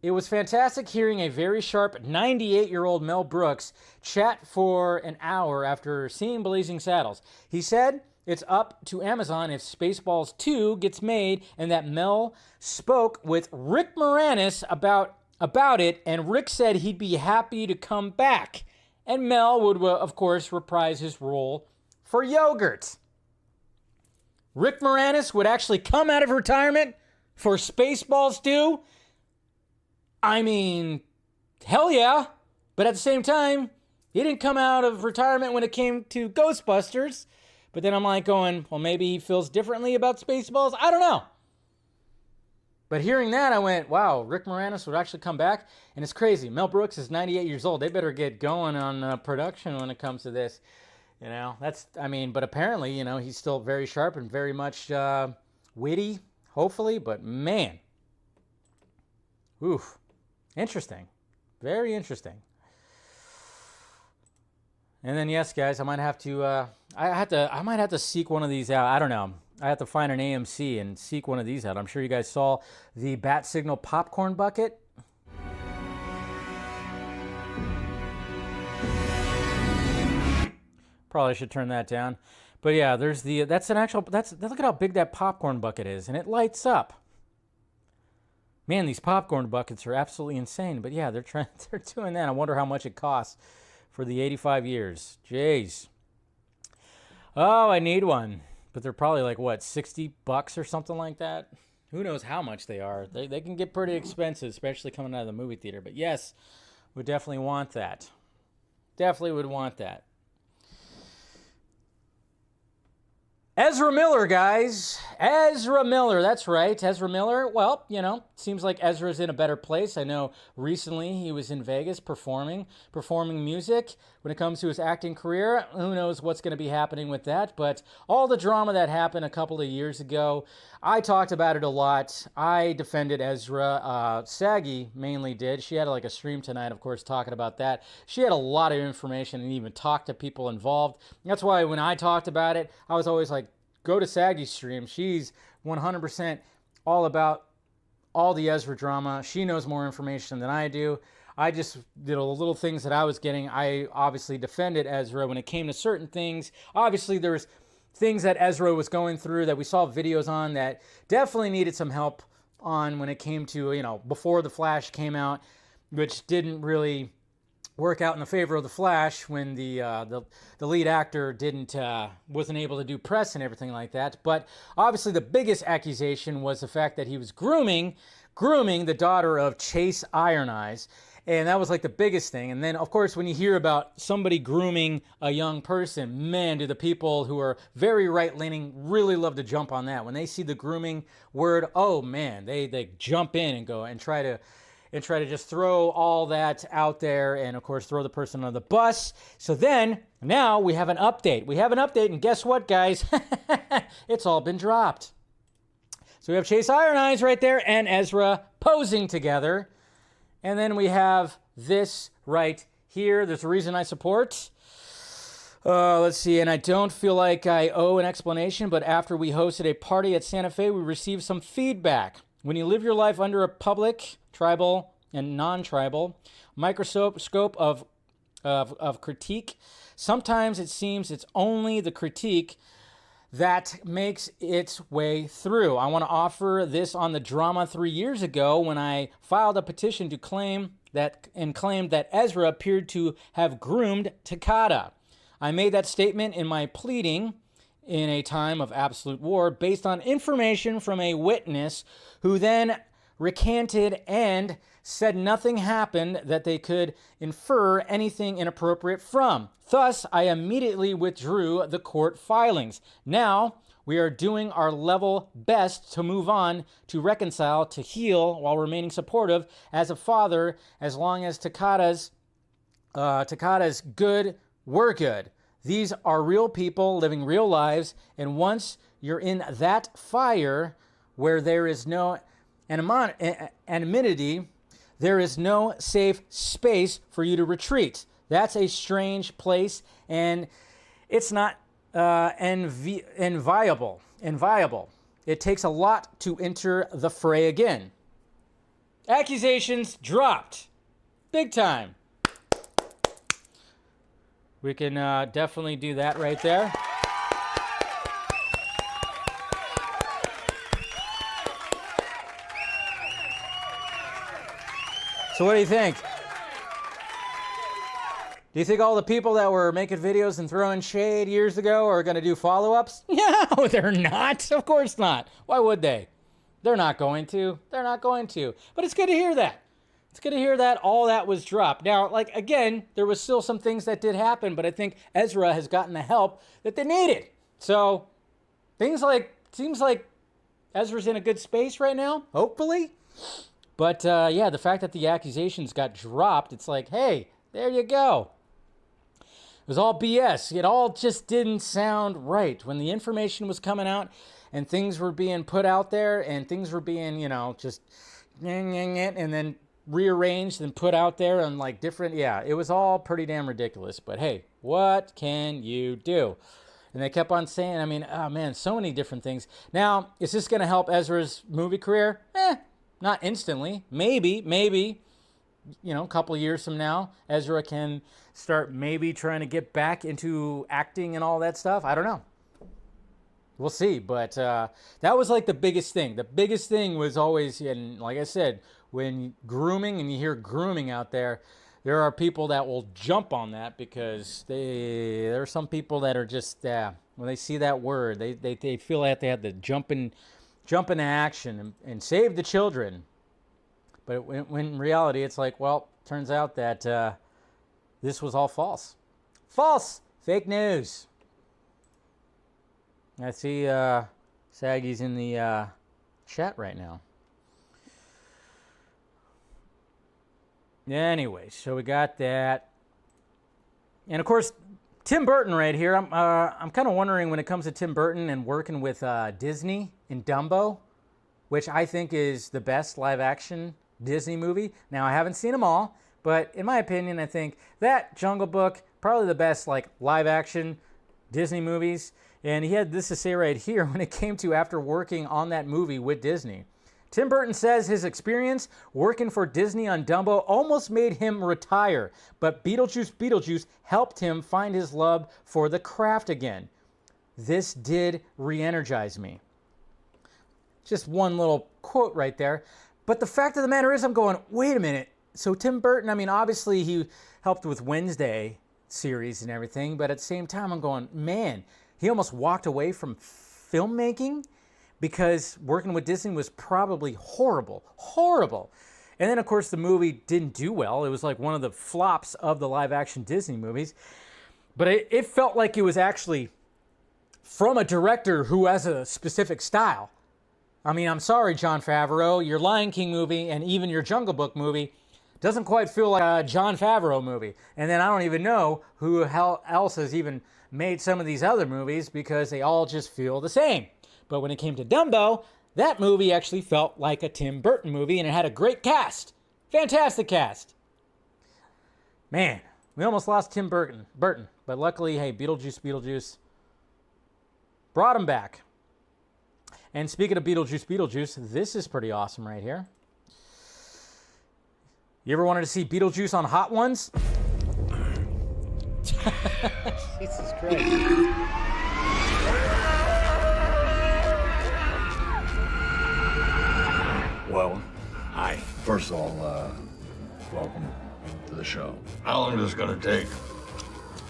It was fantastic hearing a very sharp 98-year-old Mel Brooks chat for an hour after seeing Blazing Saddles. He said it's up to Amazon if Spaceballs 2 gets made, and that Mel spoke with Rick Moranis about it, and Rick said he'd be happy to come back. And Mel would, of course, reprise his role for Yogurt. Rick Moranis would actually come out of retirement for Spaceballs 2? I mean, hell yeah. But at the same time, he didn't come out of retirement when it came to Ghostbusters. But then I'm like going, well, maybe he feels differently about Spaceballs. I don't know. But hearing that, I went, wow, Rick Moranis would actually come back. And it's crazy. Mel Brooks is 98 years old. They better get going on production when it comes to this. You know, but apparently, you know, he's still very sharp and very much witty, hopefully. But man, oof. Interesting. Very interesting. And then, yes, guys, I might have to I might have to seek one of these out. I don't know. I have to find an AMC and seek one of these out. I'm sure you guys saw the Bat Signal popcorn bucket. Probably should turn that down. But yeah, look at how big that popcorn bucket is, and it lights up. Man, these popcorn buckets are absolutely insane. But yeah, they're doing that. I wonder how much it costs for the 85 years. Jeez. Oh, I need one. But they're probably like, what, $60 or something like that? Who knows how much they are. They can get pretty expensive, especially coming out of the movie theater. But yes, would definitely want that. Definitely would want that. Ezra Miller, guys. Ezra Miller, that's right. Ezra Miller, well, you know, seems like Ezra's in a better place. I know recently he was in Vegas performing music. When it comes to his acting career, who knows what's going to be happening with that. But all the drama that happened a couple of years ago, I talked about it a lot. I defended Ezra. Saggy mainly did. She had like a stream tonight, of course, talking about that. She had a lot of information and even talked to people involved. That's why when I talked about it, I was always like, go to Saggy's stream. She's 100% all about all the Ezra drama. She knows more information than I do. I just did a little things that I was getting. I obviously defended Ezra when it came to certain things. Obviously, there was things that Ezra was going through that we saw videos on that definitely needed some help on when it came to, you know, before The Flash came out, which didn't really work out in the favor of The Flash when the lead actor wasn't able to do press and everything like that. But obviously the biggest accusation was the fact that he was grooming the daughter of Chase Iron Eyes. And that was like the biggest thing. And then, of course, when you hear about somebody grooming a young person, man, do the people who are very right-leaning really love to jump on that. When they see the grooming word, oh, man, they jump in and go and try to just throw all that out there and, of course, throw the person on the bus. So then, now we have an update. And guess what, guys? It's all been dropped. So we have Chase Iron Eyes right there and Ezra posing together. And then we have this right here. There's a reason I support. Let's see. And I don't feel like I owe an explanation, but after we hosted a party at Santa Fe, we received some feedback. When you live your life under a public, tribal, and non-tribal microscope of critique, sometimes it seems it's only the critique that makes its way through. I want to offer this on the drama 3 years ago when I filed a petition to claimed that Ezra appeared to have groomed Takada. I made that statement in my pleading in a time of absolute war based on information from a witness who then recanted and said nothing happened that they could infer anything inappropriate from. Thus, I immediately withdrew the court filings. Now, we are doing our level best to move on, to reconcile, to heal, while remaining supportive as a father, as long as Takada's good, we're good. These are real people living real lives, and once you're in that fire where there is no anonymity, there is no safe space for you to retreat. That's a strange place, and it's not inviolable. It takes a lot to enter the fray again. Accusations dropped. Big time. We can definitely do that right there. So what do you think? Do you think all the people that were making videos and throwing shade years ago are going to do follow-ups? No, they're not. Of course not. Why would they? They're not going to. They're not going to. But it's good to hear that. It's good to hear that all that was dropped. Now, like, again, there was still some things that did happen, but I think Ezra has gotten the help that they needed. So, seems like Ezra's in a good space right now, hopefully. But, yeah, the fact that the accusations got dropped, it's like, hey, there you go. It was all BS. It all just didn't sound right. When the information was coming out and things were being put out there and things were being, just and then rearranged and put out there and like different, it was all pretty damn ridiculous. But hey, what can you do? And they kept on saying, oh man, so many different things. Now, is this going to help Ezra's movie career? Not instantly. Maybe, a couple of years from now, Ezra can start maybe trying to get back into acting and all that stuff. I don't know. We'll see. But that was like the biggest thing. The biggest thing was always, and like I said, when grooming and you hear grooming out there, there are people that will jump on that because there are some people that are just, when they see that word, they feel like they have to jump into action and save the children. But when in reality, it's like, well, turns out that this was all false. False! Fake news. I see Saggy's in the chat right now. Anyway, so we got that. And of course, Tim Burton right here. I'm kind of wondering when it comes to Tim Burton and working with Disney in Dumbo, which I think is the best live-action Disney movie. Now, I haven't seen them all, but in my opinion, I think that Jungle Book, probably the best like live-action Disney movies. And he had this to say right here when it came to after working on that movie with Disney. Tim Burton says his experience working for Disney on Dumbo almost made him retire, but Beetlejuice helped him find his love for the craft again. This did re-energize me. Just one little quote right there. But the fact of the matter is, I'm going, wait a minute. So Tim Burton, obviously he helped with Wednesday series and everything, but at the same time, I'm going, man, he almost walked away from filmmaking because working with Disney was probably horrible. And then, of course, the movie didn't do well. It was like one of the flops of the live-action Disney movies. But it felt like it was actually from a director who has a specific style. I'm sorry, Jon Favreau, your Lion King movie and even your Jungle Book movie doesn't quite feel like a Jon Favreau movie. And then I don't even know who else has even made some of these other movies because they all just feel the same. But when it came to Dumbo, that movie actually felt like a Tim Burton movie, and it had a great cast. Fantastic cast. Man, we almost lost Tim Burton. But luckily, hey, Beetlejuice brought him back. And speaking of Beetlejuice, this is pretty awesome right here. You ever wanted to see Beetlejuice on Hot Ones? Jesus Christ. Well, hi. First of all, welcome to the show. How long is this gonna take?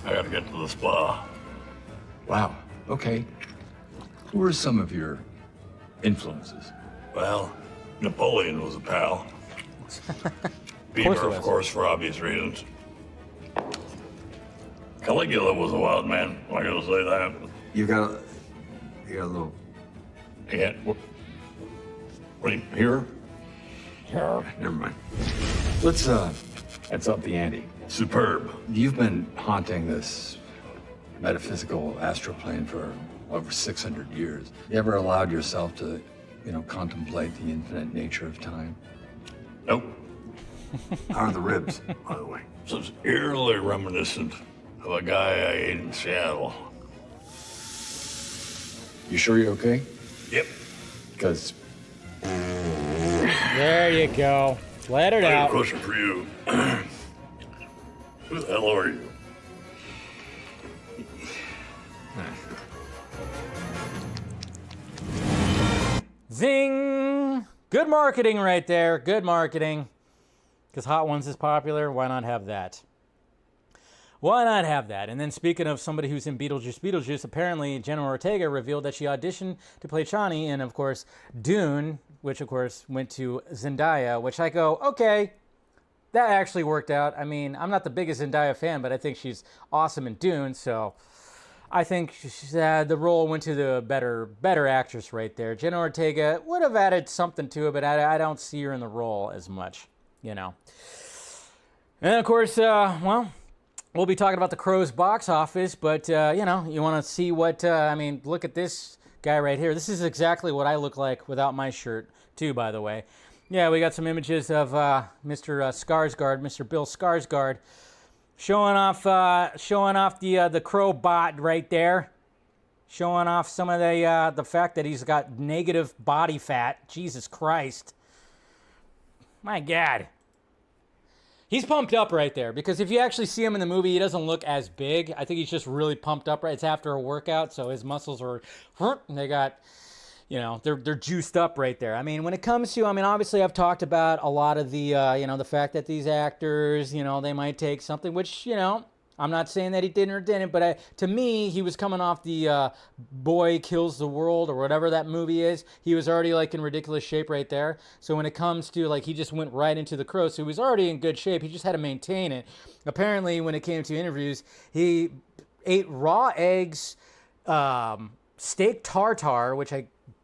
I gotta get to the spa. Wow, okay. Who are some of your influences? Well, Napoleon was a pal. Bieber, of course, for obvious reasons. Caligula was a wild man. I'm not gonna say that. You got a little... Yeah. What are you, here? Never mind. Let's up the ante. Superb. You've been haunting this metaphysical astral plane for over 600 years. You ever allowed yourself to, contemplate the infinite nature of time? Nope. How are the ribs, by the way? This is eerily reminiscent of a guy I ate in Seattle. You sure you're okay? Yep. Because There you go. Let it I have out. a question for you. Who the hell are you? Zing! Good marketing right there. Good marketing. Because Hot Ones is popular. Why not have that? Why not have that? And then speaking of somebody who's in Beetlejuice, apparently Jenna Ortega revealed that she auditioned to play Chani and, of course, Dune, which, of course, went to Zendaya, which I go, okay, that actually worked out. I mean, I'm not the biggest Zendaya fan, but I think she's awesome in Dune, so I think the role went to the better actress right there. Jenna Ortega would have added something to it, but I don't see her in the role as much, And, of course, we'll be talking about the Crow's box office, but, you want to see what, look at this guy right here. This is exactly what I look like without my shirt, too, by the way. Yeah, we got some images of Mr. Skarsgård, Mr. Bill Skarsgård, showing off the Crow bot right there, showing off some of the fact that he's got negative body fat. Jesus Christ. My God. He's pumped up right there because if you actually see him in the movie, he doesn't look as big. I think he's just really pumped up. Right, it's after a workout, so his muscles are, they got, they're juiced up right there. I mean, when it comes to, obviously I've talked about a lot of the, the fact that these actors, they might take something, which, I'm not saying that he didn't or didn't, but to me, he was coming off the Boy Kills the World or whatever that movie is. He was already in ridiculous shape right there. So when it comes to he just went right into the Crow. So he was already in good shape. He just had to maintain it. Apparently, when it came to interviews, he ate raw eggs, steak tartare, which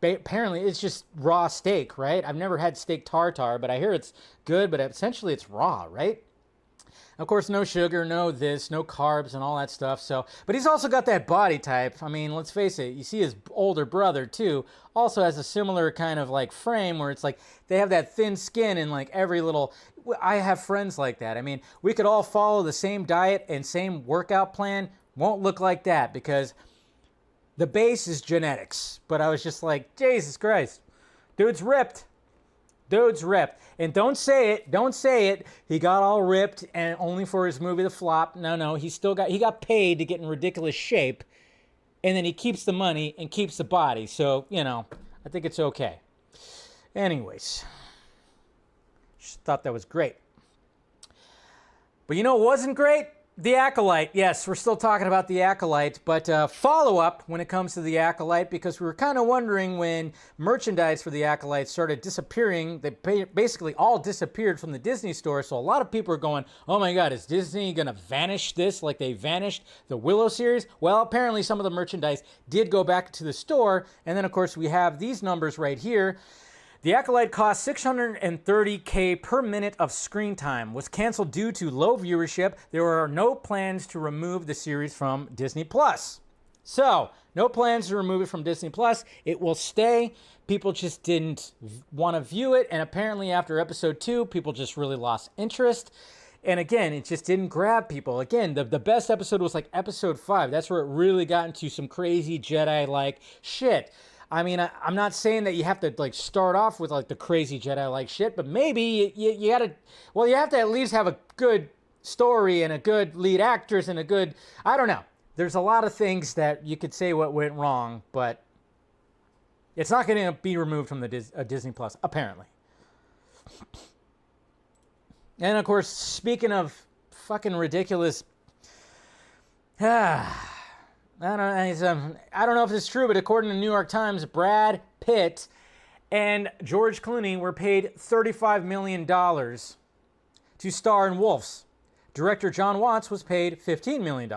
apparently it's just raw steak, right? I've never had steak tartare, but I hear it's good, but essentially it's raw, right? Of course, no sugar, no this, no carbs and all that stuff. So, but he's also got that body type. Let's face it. You see his older brother too, also has a similar kind of frame where it's they have that thin skin and every little. I have friends like that. We could all follow the same diet and same workout plan. Won't look like that because the base is genetics. But I was just Jesus Christ, dude's ripped. Dude's ripped. And don't say it. He got all ripped and only for his movie to flop. No, he got paid to get in ridiculous shape. And then he keeps the money and keeps the body. So, I think it's okay. Anyways. Just thought that was great. But what wasn't great? The Acolyte. Yes, we're still talking about The Acolyte, but follow-up when it comes to The Acolyte, because we were kind of wondering when merchandise for The Acolyte started disappearing. They basically all disappeared from the Disney store, so a lot of people are going, oh my God, is Disney going to vanish this like they vanished the Willow series? Well, apparently some of the merchandise did go back to the store, and then of course we have these numbers right here. The Acolyte cost $630K per minute of screen time, was canceled due to low viewership. There are no plans to remove the series from Disney+. So, no plans to remove it from Disney+. It will stay. People just didn't want to view it, and apparently after episode 2, people just really lost interest. And again, it just didn't grab people. Again, the best episode was episode 5. That's where it really got into some crazy Jedi-like shit. I'm not saying that you have to start off with the crazy Jedi-like shit, but maybe you have to at least have a good story and a good lead actress and a good, I don't know. There's a lot of things that you could say what went wrong, but it's not going to be removed from the Disney Plus, apparently. And of course, speaking of fucking ridiculous, I don't know if it's true, but according to the New York Times, Brad Pitt and George Clooney were paid $35 million to star in Wolves. Director John Watts was paid $15 million.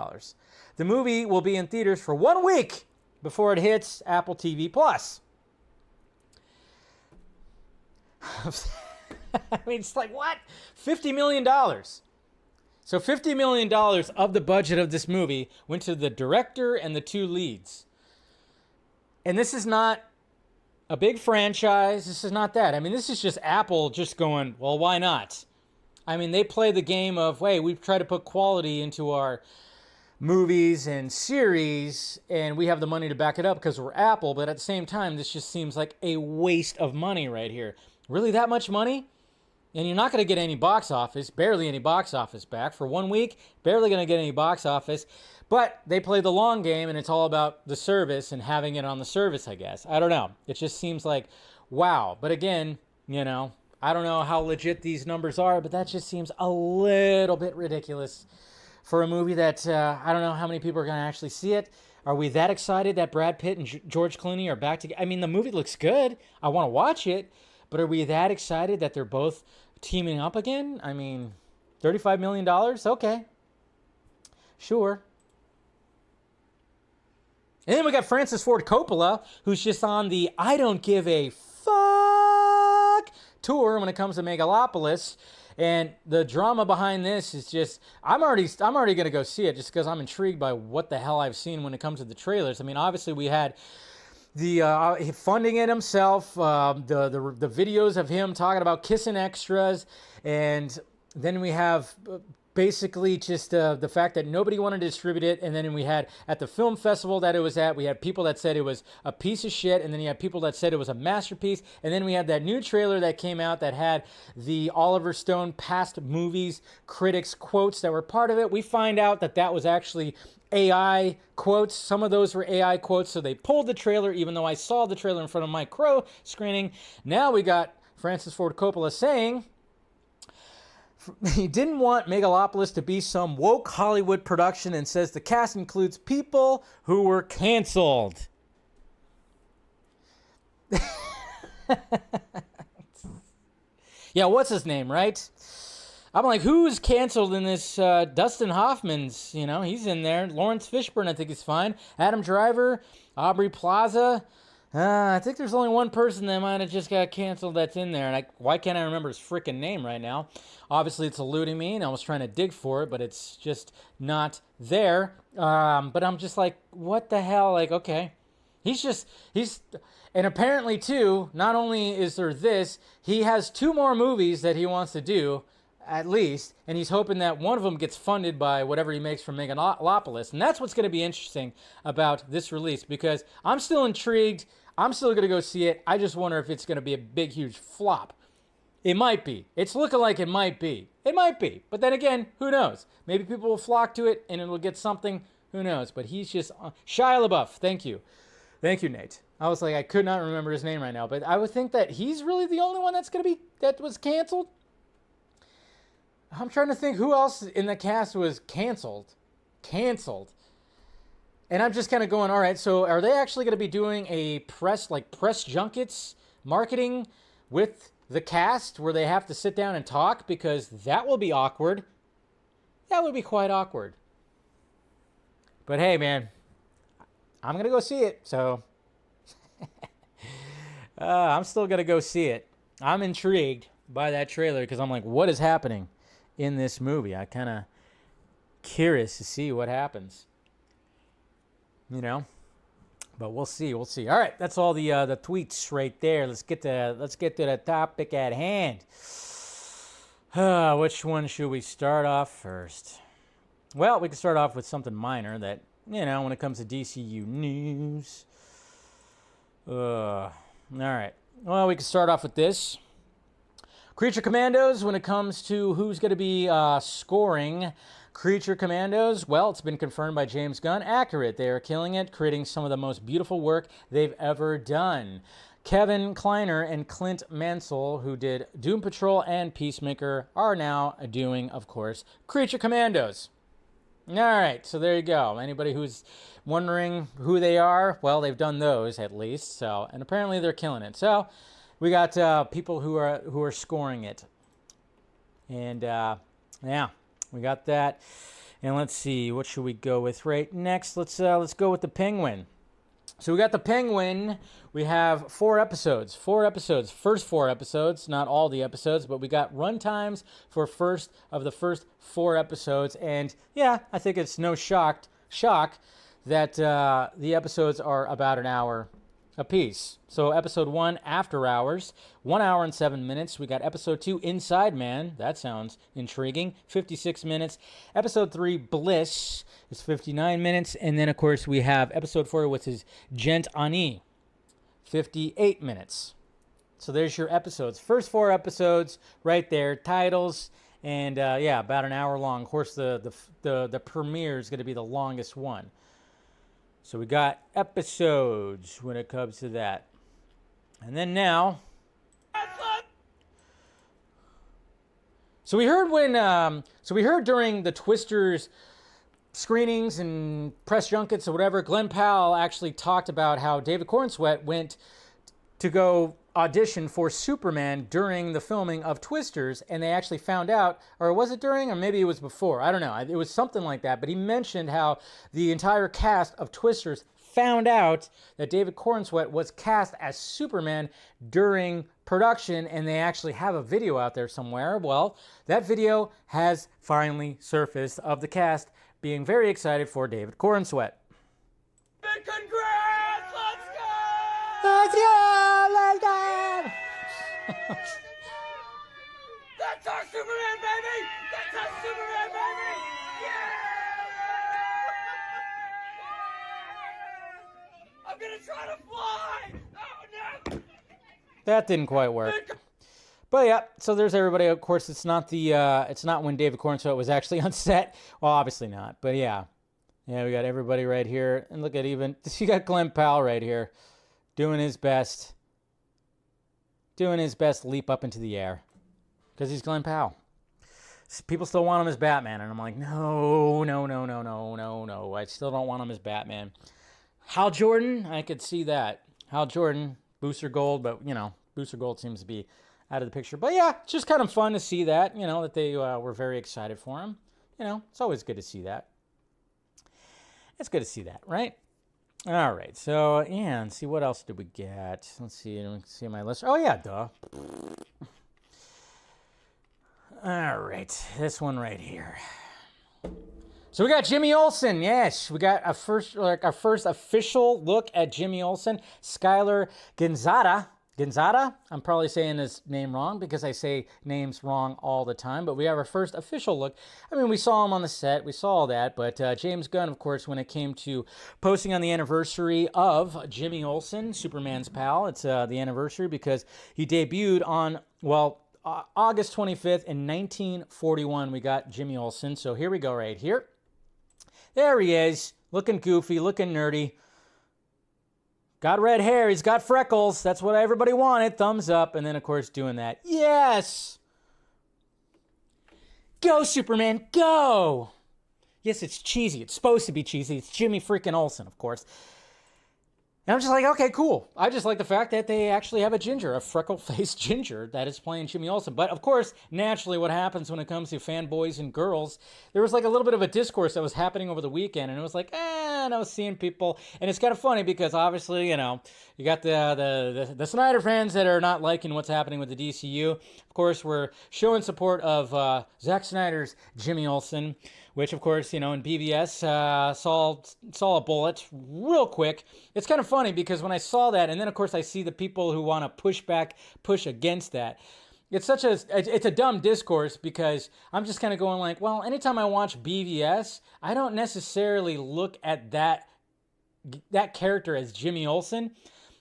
The movie will be in theaters for 1 week before it hits Apple TV+. It's what? $50 million. So $50 million of the budget of this movie went to the director and the 2 leads. And this is not a big franchise. This is not that. I mean, this is just Apple just going, well, why not? I mean, they play the game of, wait, we've tried to put quality into our movies and series, and we have the money to back it up because we're Apple. But at the same time, this just seems like a waste of money right here. Really, that much money? And you're not going to get any box office, barely any box office back. For 1 week, barely going to get any box office. But they play the long game, and it's all about the service and having it on the service, I guess. I don't know. It just seems like, wow. But again, you know, I don't know how legit these numbers are, but that just seems a little bit ridiculous for a movie that I don't know how many people are going to actually see it. Are we that excited that Brad Pitt and George Clooney are back together? I mean, the movie looks good. I want to watch it. But are we that excited that they're both teaming up again? I mean, $35 million? Okay. Sure. And then we got Francis Ford Coppola, who's just on the I don't give a fuck tour when it comes to Megalopolis. And the drama behind this is just, I'm already going to go see it just because I'm intrigued by what the hell I've seen when it comes to the trailers. I mean, obviously we had the funding it himself, the videos of him talking about kissing extras, and then we have basically just the fact that nobody wanted to distribute it, and then we had at the film festival that it was at, we had people that said it was a piece of shit, and then you had people that said it was a masterpiece, and then we had that new trailer that came out that had the Oliver Stone past movies critics quotes that were part of it. We find out that that was actually AI quotes. Some of those were AI quotes, so they pulled the trailer, even though I saw the trailer in front of my Crow screening. Now we got Francis Ford Coppola saying he didn't want Megalopolis to be some woke Hollywood production and says the cast includes people who were canceled. Yeah, what's his name, right? I'm like, who's canceled in this? Dustin Hoffman's, you know, he's in there. Lawrence Fishburne, I think he's fine. Adam Driver, Aubrey Plaza. I think there's only one person that might have just got canceled that's in there. And why can't I remember his freaking name right now? Obviously, it's eluding me, and I was trying to dig for it, but it's just not there. But I'm just like, what the hell? Like, okay. And apparently, too, not only is there this, he has 2 more movies that he wants to do, at least, and he's hoping that one of them gets funded by whatever he makes from Megalopolis. And that's what's going to be interesting about this release, because I'm still intrigued. I'm still going to go see it. I just wonder if it's going to be a big, huge flop. It might be. It's looking like it might be. It might be. But then again, who knows? Maybe people will flock to it and it'll get something. Who knows? But he's just... Shia LaBeouf. Thank you. Thank you, Nate. I was like, I could not remember his name right now, but I would think that he's really the only one that was canceled. I'm trying to think who else in the cast was canceled. And I'm just kind of going, all right, so are they actually going to be doing a press junkets marketing with the cast where they have to sit down and talk? Because that will be awkward. That would be quite awkward. But hey, man, I'm going to go see it. So I'm still going to go see it. I'm intrigued by that trailer because I'm like, what is happening in this movie? I kind of curious to see what happens, you know. But we'll see. All right, that's all the tweets right there. Let's get to the topic at hand. Which one should we start off first? Well, we can start off with something minor that, you know, when it comes to DCU news. All right. Well, we can start off with this. Creature Commandos, when it comes to who's going to be scoring Creature Commandos, well, it's been confirmed by James Gunn. Accurate. They are killing it, creating some of the most beautiful work they've ever done. Kevin Kleiner and Clint Mansell, who did Doom Patrol and Peacemaker, are now doing, of course, Creature Commandos. All right, so there you go. Anybody who's wondering who they are, well, they've done those at least. So, and apparently they're killing it. So we got people who are scoring it, and yeah, we got that. And let's see, what should we go with right next? Let's go with the Penguin. So we got the Penguin. We have 4 episodes. 4 episodes. First 4 episodes. Not all the episodes, but we got run times for first 4 episodes. And yeah, I think it's no shock that the episodes are about an hour apiece. So episode 1, After Hours, 1 hour and 7 minutes. We got episode 2, Inside Man. That sounds intriguing. 56 minutes. Episode 3, Bliss, is 59 minutes. And then, of course, we have episode 4, which is Gent Ani, 58 minutes. So there's your episodes. First 4 episodes right there. Titles. And, yeah, about an hour long. Of course, the premiere is going to be the longest one. So we got episodes when it comes to that. And then now. So we heard during the Twisters screenings and press junkets or whatever, Glenn Powell actually talked about how David Corenswet went to go audition for Superman during the filming of Twisters, and they actually found out, or was it during, or maybe it was before, I don't know, it was something like that, but he mentioned how the entire cast of Twisters found out that David Corenswet was cast as Superman during production, and they actually have a video out there somewhere. Well, that video has finally surfaced of the cast being very excited for David Corenswet. Congrats! Let's go! Let's go! Let's go! That's our Superman, baby! That's our Superman, baby! Yeah! I'm gonna try to fly! Oh no! That didn't quite work. But yeah, so there's everybody. Of course, it's not when David Corenswet was actually on set. Well, obviously not. But yeah, we got everybody right here, and look at you got Glenn Powell right here, doing his best leap up into the air, because he's Glenn Powell. People still want him as Batman, and I'm like, no. I still don't want him as Batman. Hal Jordan, I could see that. Hal Jordan, Booster Gold, but Booster Gold seems to be out of the picture. But yeah, it's just kind of fun to see that, that they were very excited for him. It's always good to see that. It's good to see that, right? All right, so yeah, let's see, what else did we get? Let's see my list. Oh yeah, duh. All right, this one right here. So we got Jimmy Olsen. Yes, we got our first official look at Jimmy Olsen. Skylar Gonzada. I'm probably saying his name wrong because I say names wrong all the time. But we have our first official look. I mean, we saw him on the set. We saw all that. But James Gunn, of course, when it came to posting on the anniversary of Jimmy Olsen, Superman's pal, it's the anniversary because he debuted on, August 25th in 1941. We got Jimmy Olsen. So here we go right here. There he is, looking goofy, looking nerdy. Got red hair, he's got freckles. That's what everybody wanted. Thumbs up. And then, of course, doing that. Yes! Go, Superman, go! Yes, it's cheesy. It's supposed to be cheesy. It's Jimmy freaking Olsen, of course. And I'm just like, okay, cool. I just like the fact that they actually have a freckle-faced ginger that is playing Jimmy Olsen. But, of course, naturally what happens when it comes to fanboys and girls, there was like a little bit of a discourse that was happening over the weekend. And it was like, and I was seeing people. And it's kind of funny because, obviously, you got the Snyder fans that are not liking what's happening with the DCU. Of course, we're showing support of Zack Snyder's Jimmy Olsen, which, of course, in BVS saw a bullet real quick. It's kind of funny because when I saw that, and then, of course, I see the people who want to push against that. It's a dumb discourse because I'm just kind of going like, well, anytime I watch BVS, I don't necessarily look at that character as Jimmy Olsen.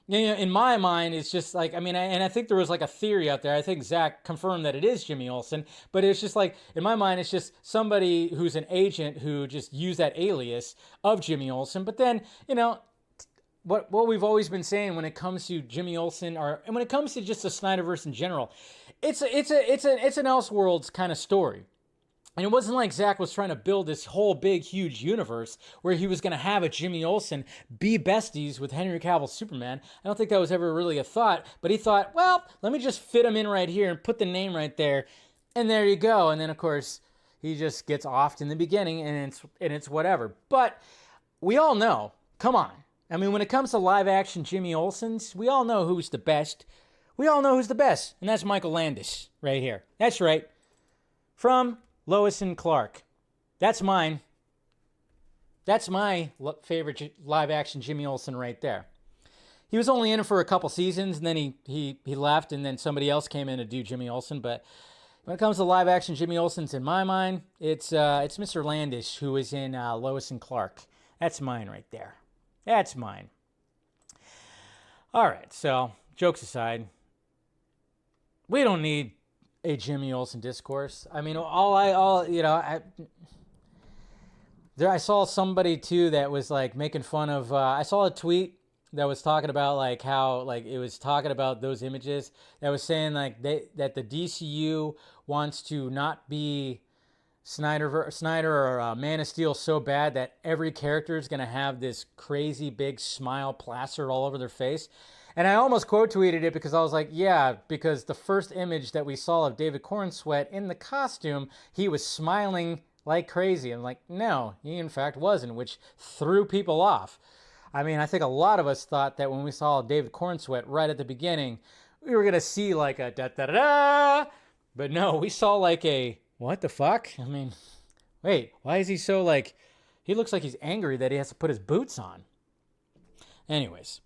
In my mind, it's just like, and I think there was like a theory out there. I think Zack confirmed that it is Jimmy Olsen, but it's just like, in my mind, it's just somebody who's an agent who just used that alias of Jimmy Olsen. But then, what we've always been saying when it comes to Jimmy Olsen, and when it comes to just the Snyderverse in general, it's an Elseworlds kind of story. And it wasn't like Zack was trying to build this whole big, huge universe where he was going to have a Jimmy Olsen be besties with Henry Cavill's Superman. I don't think that was ever really a thought. But he thought, well, let me just fit him in right here and put the name right there. And there you go. And then, of course, he just gets offed in the beginning and it's whatever. But we all know, come on. I mean, when it comes to live action Jimmy Olsen's, we all know who's the best. We all know who's the best, and that's Michael Landis right here. That's right. From Lois and Clark. That's mine. That's my favorite live action Jimmy Olsen right there. He was only in it for a couple seasons, and then he left, and then somebody else came in to do Jimmy Olsen. But when it comes to live action Jimmy Olsen's, in my mind, it's Mr. Landis, who is in Lois and Clark. That's mine right there. That's mine. All right, so jokes aside, we don't need a Jimmy Olsen discourse. I mean, I saw somebody too that was like making fun of. I saw a tweet that was talking about like how like it was talking about those images that was saying like that the DCU wants to not be Snyder or Man of Steel so bad that every character is going to have this crazy big smile plastered all over their face. And I almost quote tweeted it because I was like, yeah, because the first image that we saw of David Corenswet in the costume, he was smiling like crazy. I'm like, no, he in fact wasn't, which threw people off. I mean, I think a lot of us thought that when we saw David Corenswet right at the beginning, we were going to see like a da-da-da-da. But no, we saw like a, what the fuck? I mean, wait, why is he so like, he looks like he's angry that he has to put his boots on. Anyways.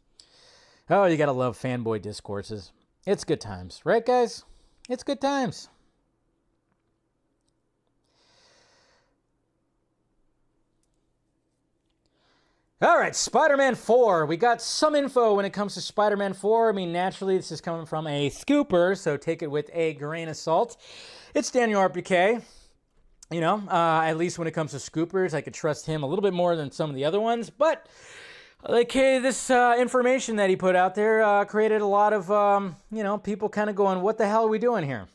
Oh, you gotta love fanboy discourses. It's good times. Right, guys? It's good times. All right, Spider-Man 4. We got some info when it comes to Spider-Man 4. I mean, naturally, this is coming from a scooper, so take it with a grain of salt. It's Daniel RPK. You know, at least when it comes to scoopers, I could trust him a little bit more than some of the other ones, but like, hey, this information that he put out there created a lot of, people kind of going, what the hell are we doing here?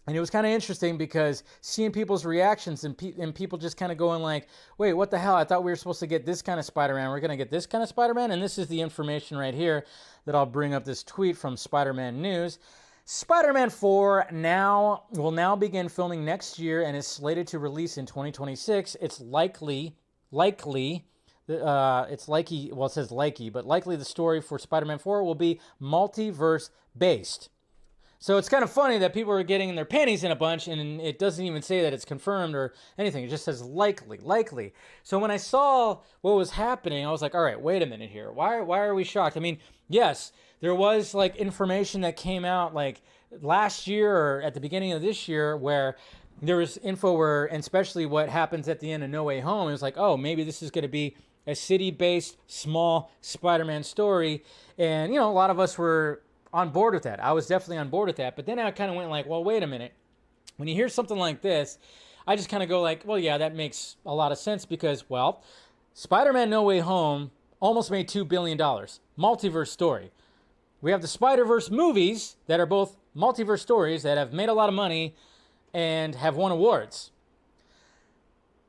And it was kind of interesting because seeing people's reactions and people just kind of going like, wait, what the hell? I thought we were supposed to get this kind of Spider-Man. We're going to get this kind of Spider-Man? And this is the information right here that I'll bring up this tweet from Spider-Man News. Spider-Man 4 will now begin filming next year and is slated to release in 2026. It's likely... it says likely, but likely the story for Spider-Man 4 will be multiverse based. So it's kind of funny that people are getting their panties in a bunch and it doesn't even say that it's confirmed or anything. It just says likely. So when I saw what was happening, I was like, all right, wait a minute here. Why are we shocked? I mean, yes, there was like information that came out like last year or at the beginning of this year where there was info where, and especially what happens at the end of No Way Home, it was like, oh, maybe this is going to be a city-based, small Spider-Man story. And, a lot of us were on board with that. I was definitely on board with that. But then I kind of went like, well, wait a minute. When you hear something like this, I just kind of go like, well, yeah, that makes a lot of sense because, well, Spider-Man No Way Home almost made $2 billion. Multiverse story. We have the Spider-Verse movies that are both multiverse stories that have made a lot of money and have won awards.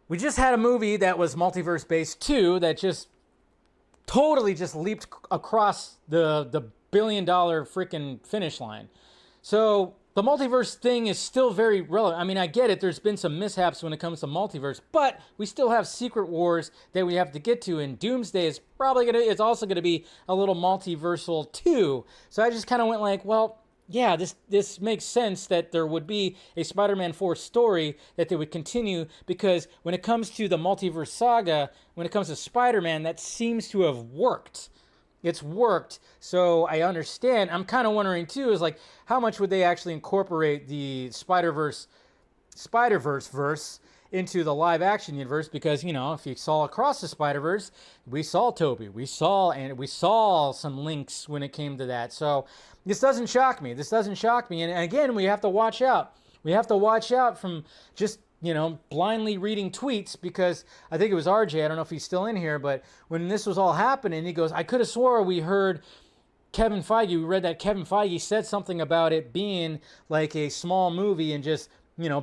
We just had a movie that was multiverse-based too that just totally just leaped across the billion-dollar freaking finish line. So the multiverse thing is still very relevant. I mean, I get it. There's been some mishaps when it comes to multiverse, but we still have Secret Wars that we have to get to, and Doomsday is it's also gonna be a little multiversal too. So I just kind of went like, well, yeah, this makes sense that there would be a Spider-Man 4 story that they would continue because when it comes to the multiverse saga, when it comes to Spider-Man, that seems to have worked. It's worked, so I understand. I'm kind of wondering too, is like, how much would they actually incorporate the Spider-Verse verse into the live-action universe? Because, if you saw Across the Spider-Verse, we saw Tobey, we saw some links when it came to that. So this doesn't shock me. And again, we have to watch out. We have to watch out from just, blindly reading tweets because I think it was RJ. I don't know if he's still in here, but when this was all happening, he goes, I could have swore we heard Kevin Feige. We read that Kevin Feige said something about it being like a small movie and just,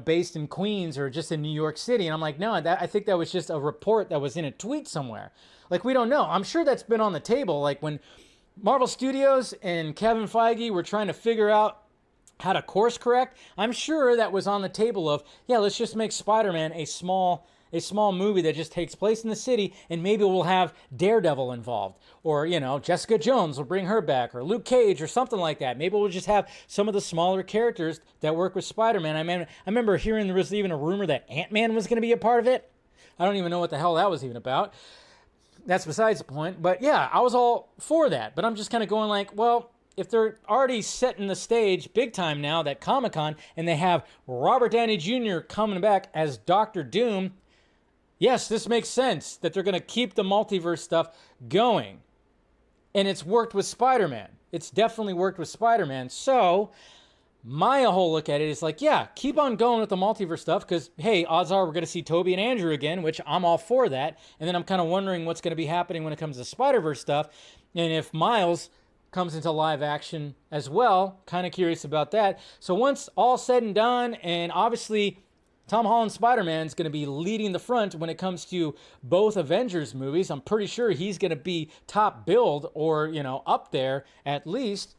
based in Queens or just in New York City. And I'm like, no, I think that was just a report that was in a tweet somewhere. Like, we don't know. I'm sure that's been on the table. Like when Marvel Studios and Kevin Feige were trying to figure out how to course correct, I'm sure that was on the table of, yeah, let's just make Spider-Man a small a small movie that just takes place in the city, and maybe we'll have Daredevil involved, or, you know, Jessica Jones will bring her back, or Luke Cage, or something like that. Maybe we'll just have some of the smaller characters that work with Spider-Man. I remember hearing there was even a rumor that Ant-Man was going to be a part of it. I don't even know what the hell that was even about. That's besides the point. But yeah, I was all for that. But I'm just kind of going like, well, if they're already setting the stage big time now, that Comic-Con, and they have Robert Downey Jr. coming back as Doctor Doom, yes, this makes sense that they're going to keep the multiverse stuff going. And it's worked with Spider-Man. It's definitely worked with Spider-Man. So my whole look at it is like, yeah, keep on going with the multiverse stuff, because, hey, odds are we're going to see Tobey and Andrew again, which I'm all for that. And then I'm kind of wondering what's going to be happening when it comes to Spider-Verse stuff. And if Miles comes into live action as well, kind of curious about that. So once all said and done, and obviously Tom Holland's Spider-Man is going to be leading the front when it comes to both Avengers movies. I'm pretty sure he's going to be top billed, or, you know, up there at least.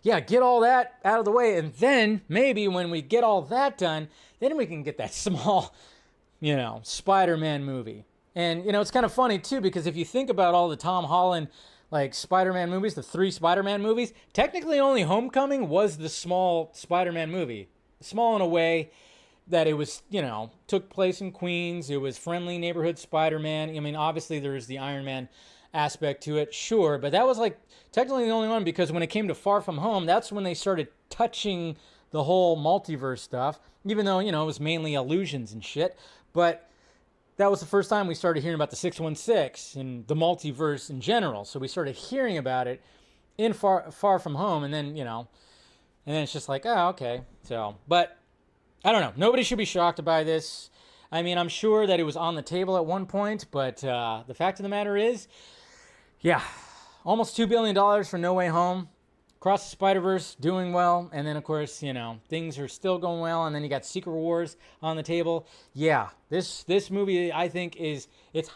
Yeah, get all that out of the way, and then maybe when we get all that done, then we can get that small, you know, Spider-Man movie. And, you know, it's kind of funny too, because if you think about all the Tom Holland, like, Spider-Man movies, the 3 Spider-Man movies, technically only Homecoming was the small Spider-Man movie. Small in a way that it was, you know, took place in Queens. It was friendly neighborhood Spider-Man. I mean, obviously there's the Iron Man aspect to it, sure, but that was like technically the only one, because when it came to Far From Home, that's when they started touching the whole multiverse stuff, even though, you know, it was mainly illusions and shit. But that was the first time we started hearing about the 616 and the multiverse in general. So we started hearing about it in Far From Home, and then, you know, and then it's just like, oh, okay. So, but I don't know. Nobody should be shocked by this. I mean, I'm sure that it was on the table at one point, but the fact of the matter is, yeah, almost $2 billion for No Way Home. Across the Spider-Verse doing well, and then, of course, you know, things are still going well, and then you got Secret Wars on the table. Yeah, this movie, I think, it's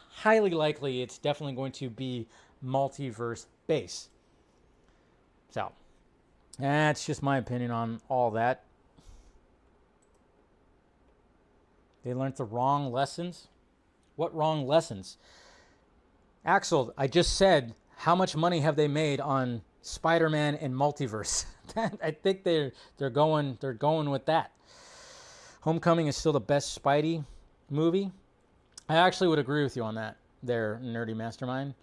highly likely it's definitely going to be multiverse based. So, that's just my opinion on all that. They learned the wrong lessons. What wrong lessons? Axel, I just said, how much money have they made on Spider-Man and multiverse? I think they're going with that. Homecoming is still the best Spidey movie. I actually would agree with you on that there, Nerdy Mastermind.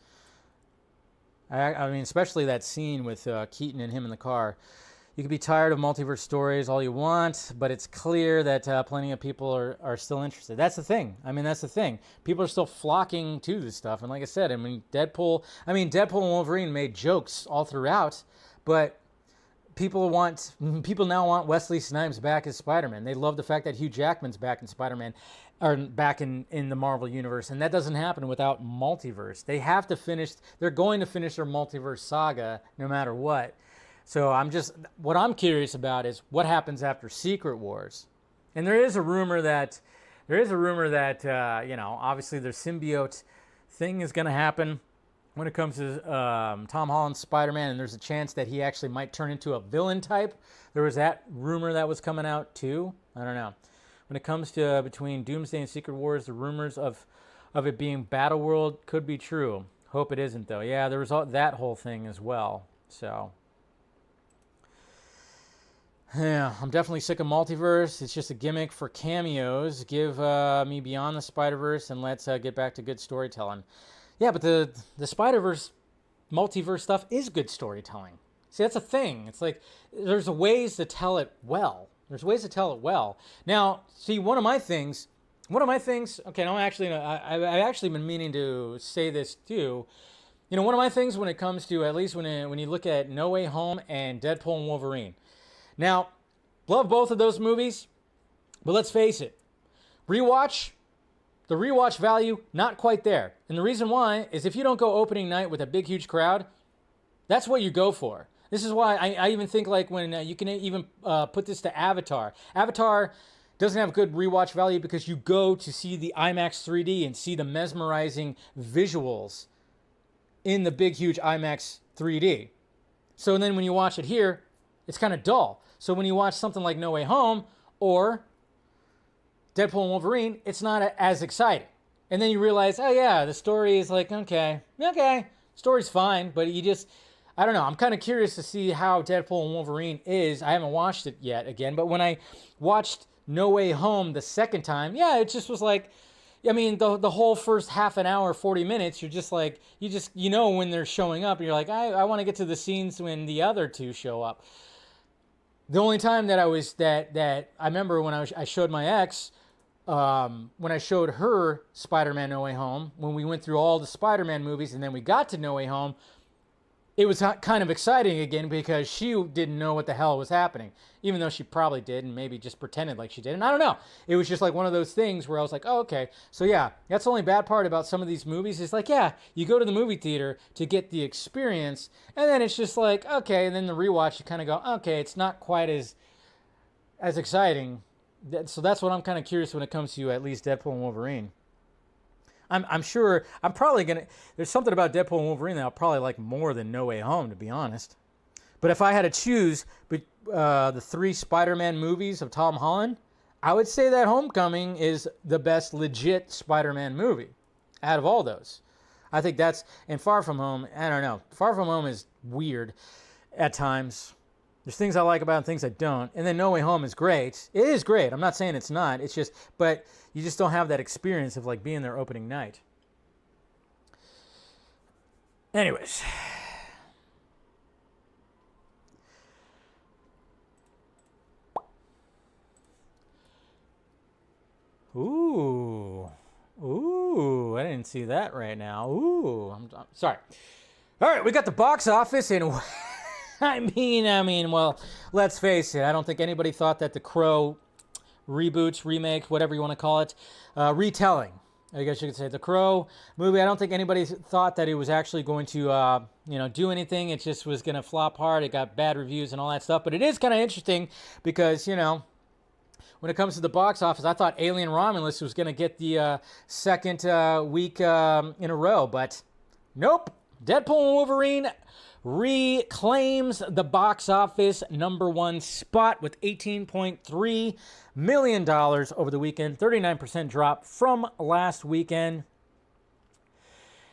I mean, especially that scene with Keaton and him in the car. You could be tired of multiverse stories all you want, but it's clear that plenty of people are still interested. That's the thing. I mean, that's the thing. People are still flocking to this stuff. And like I said, Deadpool and Wolverine made jokes all throughout, but people now want Wesley Snipes back as Spider-Man. They love the fact that Hugh Jackman's back in Spider-Man, or back in the Marvel Universe, and that doesn't happen without multiverse. They're going to finish their multiverse saga no matter what. So what I'm curious about is what happens after Secret Wars. And there is a rumor that you know, obviously their symbiote thing is going to happen when it comes to Tom Holland's Spider-Man, and there's a chance that he actually might turn into a villain type. There was that rumor that was coming out too. I don't know. When it comes to between Doomsday and Secret Wars, the rumors of it being Battleworld could be true. Hope it isn't though. Yeah, there was that whole thing as well. So yeah, I'm definitely sick of multiverse. It's just a gimmick for cameos. Give me Beyond the Spider-Verse, and let's get back to good storytelling. Yeah, but the Spider-Verse multiverse stuff is good storytelling. See, that's a thing. It's like there's ways to tell it well. Now, see, one of my things. Okay, no, actually, I've actually been meaning to say this too. You know, one of my things when it comes to, at least when you look at No Way Home and Deadpool and Wolverine. Now, love both of those movies, but let's face it, the rewatch value, not quite there. And the reason why is if you don't go opening night with a big, huge crowd, that's what you go for. This is why I even think like when you can even put this to Avatar. Avatar doesn't have good rewatch value because you go to see the IMAX 3D and see the mesmerizing visuals in the big, huge IMAX 3D. So then when you watch it here, it's kind of dull. So when you watch something like No Way Home or Deadpool and Wolverine, it's not as exciting. And then you realize, oh yeah, the story is like, okay, story's fine, but you just, I don't know. I'm kind of curious to see how Deadpool and Wolverine is. I haven't watched it yet again, but when I watched No Way Home the second time, yeah, it just was like, I mean, the whole first half an hour, 40 minutes, you're just like, you know when they're showing up, and you're like, I want to get to the scenes when the other two show up. The only time that I remember when I showed my ex, when I showed her Spider-Man No Way Home, when we went through all the Spider-Man movies and then we got to No Way Home, it was kind of exciting again because she didn't know what the hell was happening, even though she probably did and maybe just pretended like she did. And I don't know. It was just like one of those things where I was like, oh, okay. So yeah, that's the only bad part about some of these movies is like, yeah, you go to the movie theater to get the experience, and then it's just like, okay, and then the rewatch, you kind of go, okay, it's not quite as exciting. So that's what I'm kind of curious when it comes to at least Deadpool and Wolverine. I'm sure I'm probably gonna. There's something about Deadpool and Wolverine that I'll probably like more than No Way Home, to be honest. But if I had to choose the 3 Spider-Man movies of Tom Holland, I would say that Homecoming is the best legit Spider-Man movie out of all those. I think that's, and Far From Home, I don't know. Far From Home is weird at times. There's things I like about it and things I don't. And then No Way Home is great. It is great. I'm not saying it's not. It's just, but you just don't have that experience of like being there opening night. Anyways. Ooh, I didn't see that right now. I'm sorry. All right, we got the box office, and I mean, well, let's face it. I don't think anybody thought that the Crow reboots, remakes, whatever you want to call it, retelling, I guess you could say, the Crow movie. I don't think anybody thought that it was actually going to, do anything. It just was going to flop hard. It got bad reviews and all that stuff. But it is kind of interesting because, when it comes to the box office, I thought Alien Romulus was going to get the second week in a row, but nope. Deadpool and Wolverine reclaims the box office #1 spot with $18.3 million over the weekend, 39% drop from last weekend.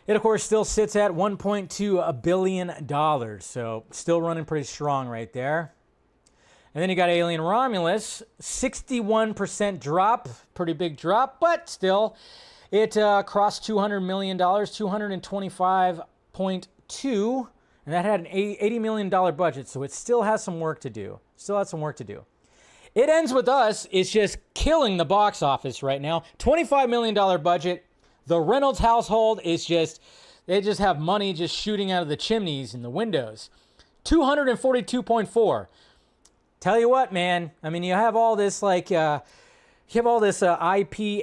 It, of course, still sits at $1.2 billion, so still running pretty strong right there. And then you got Alien Romulus, 61% drop, pretty big drop, but still, it crossed $200 million, 225.2, and that had an $80 million budget, so it still has some work to do. It Ends With Us is just killing the box office right now. $25 million budget. The Reynolds household is just, they just have money just shooting out of the chimneys and the windows. 242.4. Tell you what, man. I mean, you have all this IP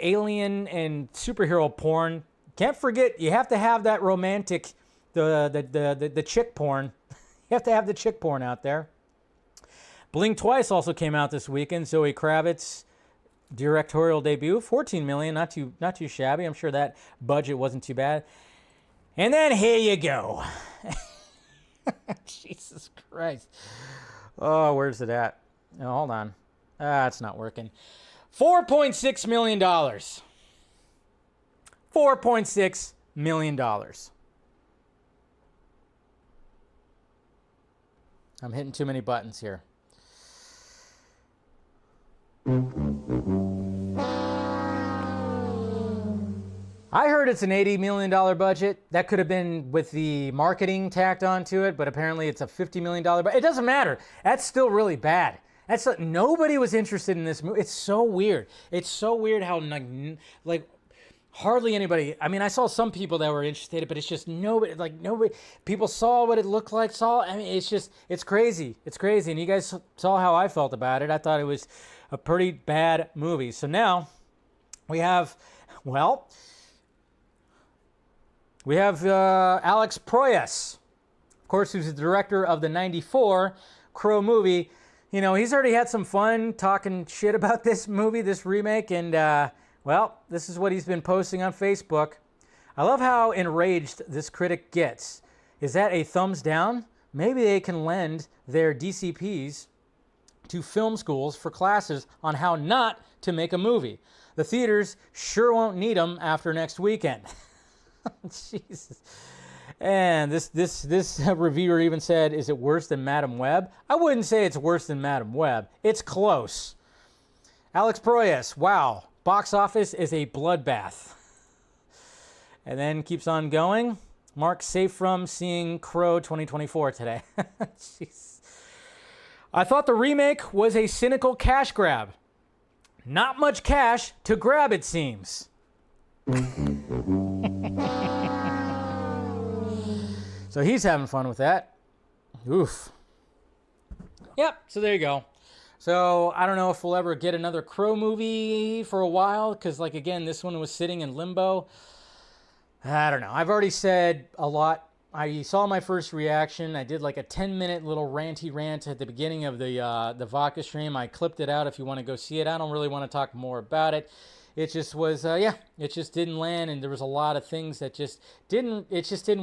alien and superhero porn. Can't forget, you have to have that romantic, the chick porn. You have to have the chick porn out there. Blink Twice also came out this weekend. Zoe Kravitz directorial debut, $14 million, not too shabby. I'm sure that budget wasn't too bad. And then here you go. Jesus Christ. Oh, where's it at? Oh, hold on. It's not working. $4.6 million. $4.6 million. I'm hitting too many buttons here. I heard it's an $80 million budget. That could have been with the marketing tacked onto it, but apparently it's a $50 million budget. It doesn't matter. That's still really bad. Nobody was interested in this movie. It's so weird. It's so weird how, like, hardly anybody. I mean, I saw some people that were interested, but it's just nobody. People saw what it looked like. It's crazy. It's crazy. And you guys saw how I felt about it. I thought it was a pretty bad movie. So now we have, Alex Proyas, of course, who's the director of the '94 Crow movie. He's already had some fun talking shit about this movie, this remake, and, this is what he's been posting on Facebook. I love how enraged this critic gets. Is that a thumbs down? Maybe they can lend their DCPs to film schools for classes on how not to make a movie. The theaters sure won't need them after next weekend. Jesus. And this reviewer even said, is it worse than Madam Web? I wouldn't say it's worse than Madam Web. It's close. Alex Proyas, wow, box office is a bloodbath. And then keeps on going. Mark, safe from seeing Crow 2024 today. Jeez. I thought the remake was a cynical cash grab. Not much cash to grab, it seems. So he's having fun with that. Oof. Yep, so there you go. So I don't know if we'll ever get another Crow movie for a while, because, like, again, this one was sitting in limbo. I don't know. I've already said a lot. I saw my first reaction. I did like a 10-minute little ranty rant at the beginning of the vodka stream. I clipped it out if you want to go see it. I don't really want to talk more about it. It just was, it just didn't land, and there was a lot of things that just didn't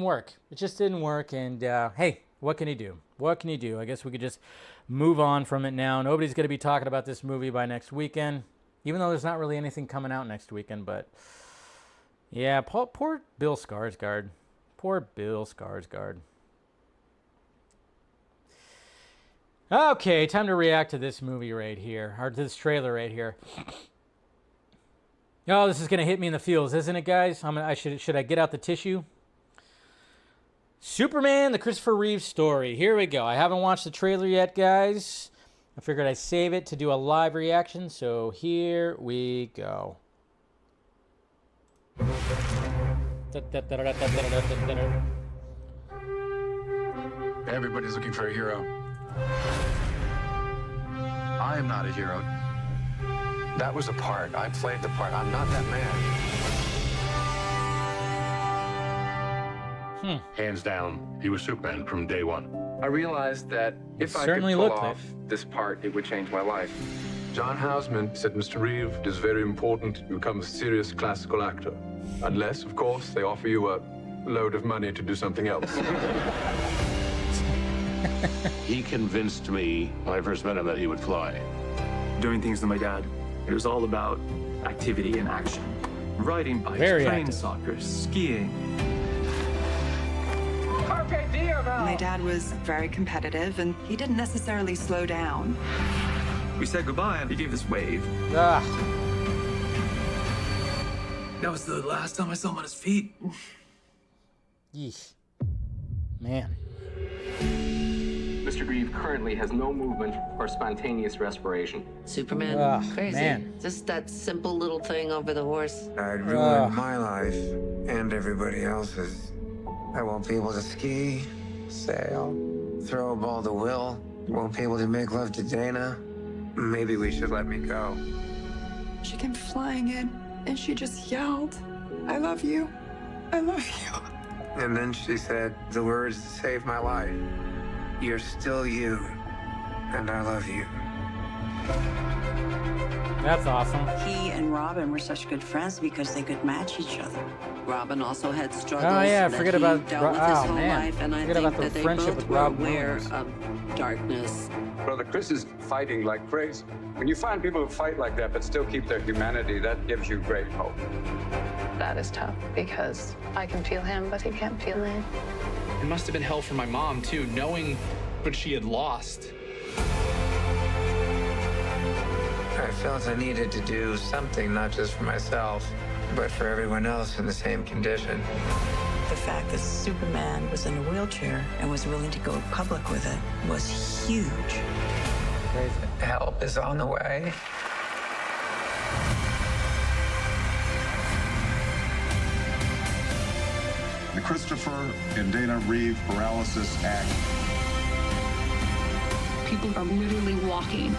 work. It just didn't work, and hey, what can you do? What can you do? I guess we could just move on from it now. Nobody's going to be talking about this movie by next weekend, even though there's not really anything coming out next weekend, but yeah, poor Bill Skarsgård. Poor Bill Skarsgård. Okay, time to react to this movie right here, or to this trailer right here. Oh, this is going to hit me in the feels, isn't it, guys? Should I get out the tissue? Superman, the Christopher Reeve story. Here we go. I haven't watched the trailer yet, guys. I figured I'd save it to do a live reaction, so here we go. Everybody's looking for a hero. I am not a hero. That was a part. I played the part. I'm not that man. Hands down, he was Superman from day one. I realized that if I could pull off this part, it would change my life. John Houseman said, Mr. Reeve, it is very important you become a serious classical actor. Unless, of course, they offer you a load of money to do something else. He convinced me when I first met him that he would fly. Doing things with my dad. It was all about activity and action. Riding bikes, playing soccer, skiing. My dad was very competitive, and he didn't necessarily slow down. We said goodbye, and he gave this wave. Ah. That was the last time I saw him on his feet. Yeesh. Man. Mr. Reeve currently has no movement or spontaneous respiration. Superman, crazy. Man. Just that simple little thing over the horse. I'd ruin my life and everybody else's. I won't be able to ski, sail, throw a ball to Will. Won't be able to make love to Dana. Maybe we should let me go. She came flying in, and she just yelled, "I love you. I love you." And then she said the words that saved my life. You're still you, and I love you. That's awesome. He and Robin were such good friends because they could match each other. Robin also had struggles. Oh yeah, that forget he about dealt with his whole life, and I forget think about the that they friendship both with were Rob aware Williams. of darkness. Brother Chris is fighting like crazy. When you find people who fight like that but still keep their humanity, that gives you great hope. That is tough because I can feel him, but he can't feel me. It must have been hell for my mom, too, knowing what she had lost. I felt I needed to do something, not just for myself, but for everyone else in the same condition. The fact that Superman was in a wheelchair and was willing to go public with it was huge. Help is on the way. The Christopher and Dana Reeve Paralysis Act. People are literally walking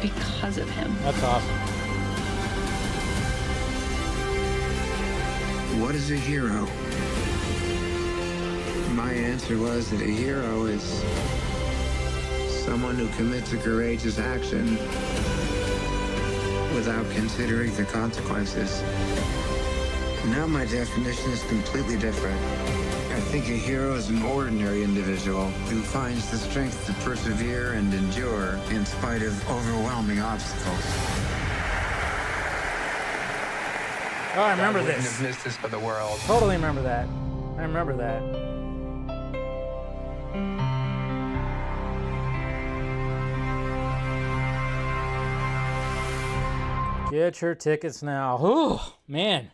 because of him. That's awesome. What is a hero? My answer was that a hero is someone who commits a courageous action without considering the consequences. Now my definition is completely different. I think a hero is an ordinary individual who finds the strength to persevere and endure in spite of overwhelming obstacles. Oh, I remember wouldn't this. have missed this for the world. Totally remember that. I remember that. Get your tickets now. Ooh, man.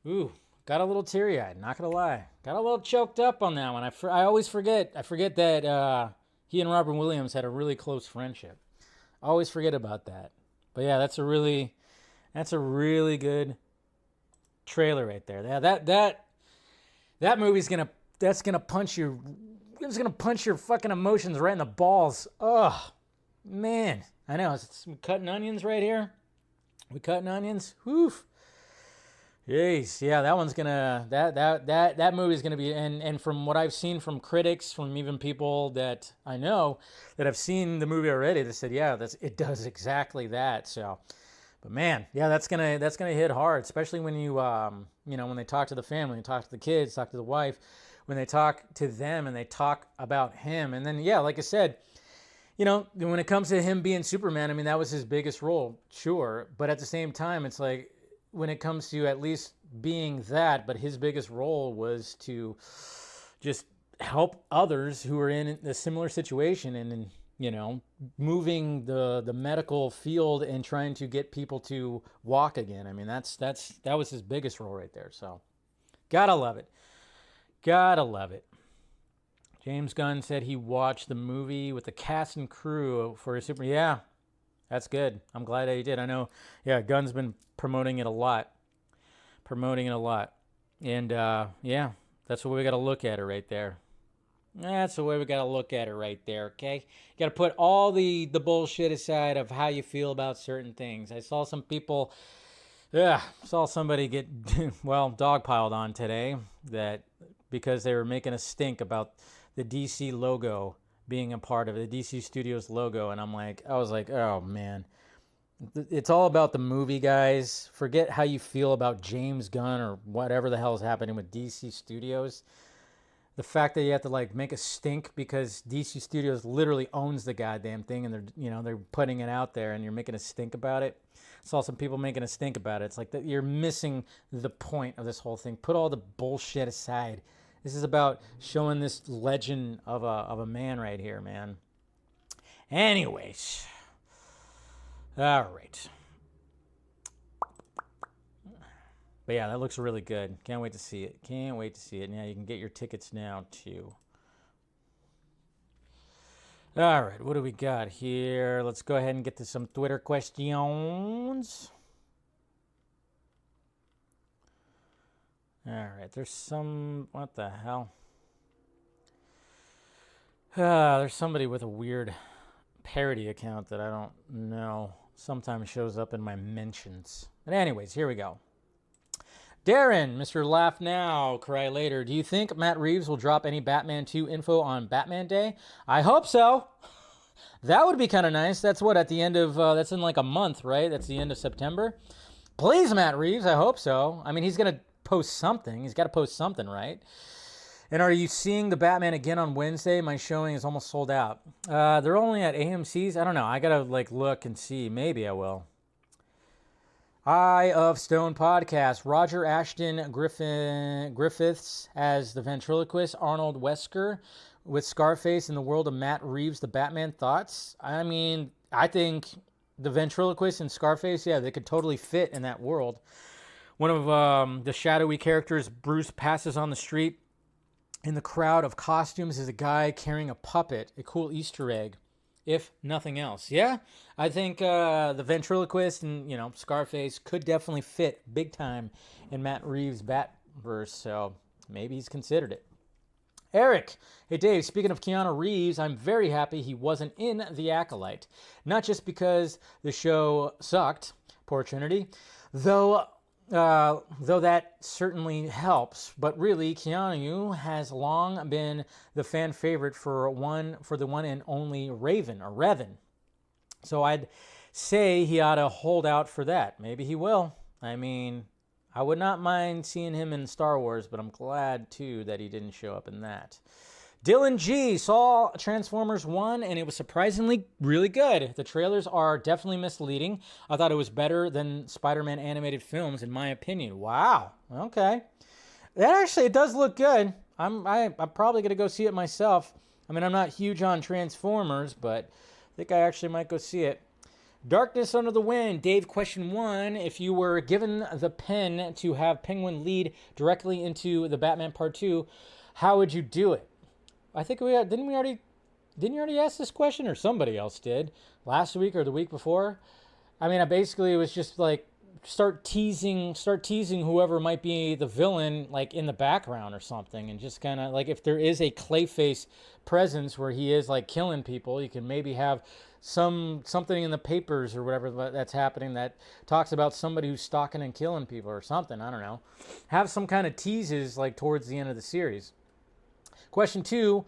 Ooh, got a little teary-eyed, not gonna lie. Got a little choked up on that one. I always forget. I forget that he and Robin Williams had a really close friendship. I always forget about that. But yeah, that's a really good trailer right there. Yeah, that movie's gonna punch your fucking emotions right in the balls. Oh man, I know. We're cutting onions right here. We cutting onions. Woof. Jeez, yeah, that one's gonna that movie's gonna be, and from what I've seen from critics, from even people that I know that have seen the movie already, they said, yeah, it does exactly that. So, but man, yeah, that's gonna hit hard, especially when you when they talk to the family, talk to the kids, talk to the wife, when they talk to them and they talk about him, and then yeah, like I said, when it comes to him being Superman, I mean that was his biggest role, sure, but at the same time, it's like, when it comes to at least being that, but his biggest role was to just help others who are in a similar situation and moving the medical field and trying to get people to walk again. I mean, that was his biggest role right there. So gotta love it. Gotta love it. James Gunn said he watched the movie with the cast and crew for his Super. Yeah. That's good. I'm glad that he did. I know, yeah, Gunn's been promoting it a lot. And, yeah, that's the way we got to look at it right there. That's the way we got to look at it right there, okay? You got to put all the bullshit aside of how you feel about certain things. I saw some people, somebody get, dogpiled on today that because they were making a stink about the DC logo being a part of it, the DC Studios logo, and I was like, oh man, it's all about the movie, guys. Forget how you feel about James Gunn or whatever the hell is happening with DC Studios. The fact that you have to make a stink because DC Studios literally owns the goddamn thing, and they're putting it out there, and you're making a stink about it. I saw some people making a stink about it. It's like that you're missing the point of this whole thing. Put all the bullshit aside. This is about showing this legend of a man right here, man. Anyways. All right. But yeah, that looks really good. Can't wait to see it. Can't wait to see it. Now you can get your tickets now, too. All right, what do we got here? Let's go ahead and get to some Twitter questions. All right, there's some, what the hell? There's somebody with a weird parody account that I don't know. Sometimes shows up in my mentions. But anyways, here we go. Darren, Mr. Laugh Now, Cry Later. Do you think Matt Reeves will drop any Batman 2 info on Batman Day? I hope so. That would be kind of nice. That's what, at the end of, that's in like a month, right? That's the end of September. Please, Matt Reeves, I hope so. I mean, he's going to post something. He's got to post something, right? And are you seeing the Batman again on Wednesday? My showing is almost sold out. They're only at AMC's. I don't know. I got to look and see. Maybe I will. Eye of Stone podcast. Roger Ashton Griffiths as the ventriloquist. Arnold Wesker with Scarface in the world of Matt Reeves, the Batman. Thoughts? I mean, I think the ventriloquist and Scarface, yeah, they could totally fit in that world. One of the shadowy characters Bruce passes on the street. In the crowd of costumes is a guy carrying a puppet, a cool Easter egg, if nothing else. Yeah, I think the ventriloquist and, Scarface could definitely fit big time in Matt Reeves' Batverse, so maybe he's considered it. Eric, hey Dave, speaking of Keanu Reeves, I'm very happy he wasn't in The Acolyte. Not just because the show sucked, poor Trinity, though that certainly helps, but really, Keanu has long been the fan favorite for the one and only Raven, or Revan. So I'd say he ought to hold out for that. Maybe he will. I mean, I would not mind seeing him in Star Wars, but I'm glad, too, that he didn't show up in that. Dylan G saw Transformers 1, and it was surprisingly really good. The trailers are definitely misleading. I thought it was better than Spider-Man animated films, in my opinion. Wow. Okay. It does look good. I'm probably going to go see it myself. I mean, I'm not huge on Transformers, but I think I actually might go see it. Darkness Under the Wind. Dave, question 1. If you were given the pen to have Penguin lead directly into the Batman Part 2, how would you do it? I think didn't you already ask this question, or somebody else did last week or the week before? I mean, it was just like start teasing whoever might be the villain, like in the background or something, and just kind of like if there is a Clayface presence where he is like killing people, you can maybe have something in the papers or whatever that's happening that talks about somebody who's stalking and killing people or something. I don't know. Have some kind of teases like towards the end of the series. Question 2,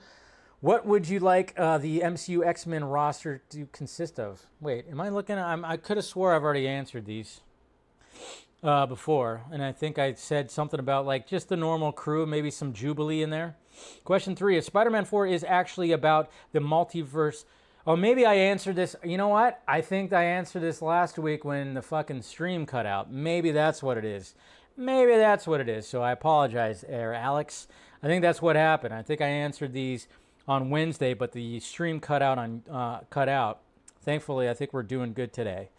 what would you like the MCU X-Men roster to consist of? Wait, am I looking at... I could have swore I've already answered these before, and I think I said something about like just the normal crew, maybe some Jubilee in there. Question 3, if Spider-Man 4 is actually about the multiverse... Oh, maybe I answered this... You know what? I think I answered this last week when the fucking stream cut out. Maybe that's what it is. So I apologize there, Alex. I think that's what happened. I think I answered these on Wednesday, but the stream cut out. Thankfully, I think we're doing good today.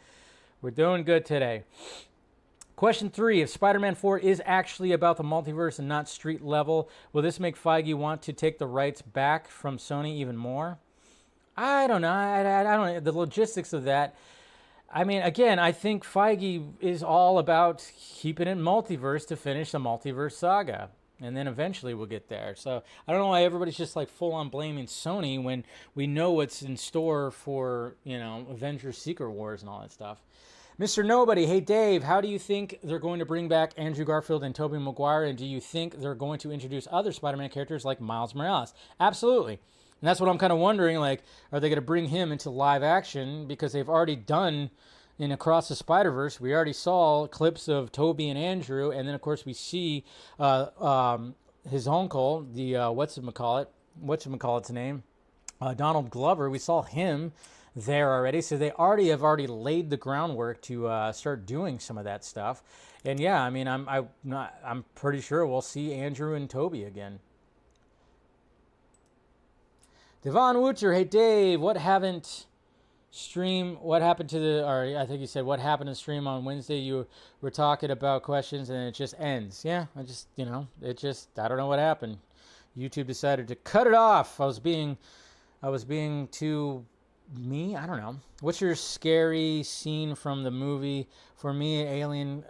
Question 3, if Spider-Man 4 is actually about the multiverse and not street level, will this make Feige want to take the rights back from Sony even more? I don't know. I don't know the logistics of that. I mean, again, I think Feige is all about keeping it multiverse to finish the multiverse saga. And then eventually we'll get there. So I don't know why everybody's just like full on blaming Sony when we know what's in store for, Avengers Secret Wars and all that stuff. Mr. Nobody, hey Dave, how do you think they're going to bring back Andrew Garfield and Tobey Maguire? And do you think they're going to introduce other Spider-Man characters like Miles Morales? Absolutely. And that's what I'm kind of wondering, like, are they going to bring him into live action? Because they've already done... in Across the Spider-Verse, we already saw clips of Tobey and Andrew, and then of course we see his uncle, the whatchamacallit's name, Donald Glover. We saw him there already, so they have already laid the groundwork to start doing some of that stuff. And yeah, I mean, I'm pretty sure we'll see Andrew and Tobey again. Devon Woocher, hey Dave, what happened to the, or I think you said, what happened to stream on Wednesday? You were talking about questions and it just ends. Yeah, I don't know what happened. YouTube decided to cut it off. I was being too me. I don't know. What's your scary scene from the movie? For me, Alien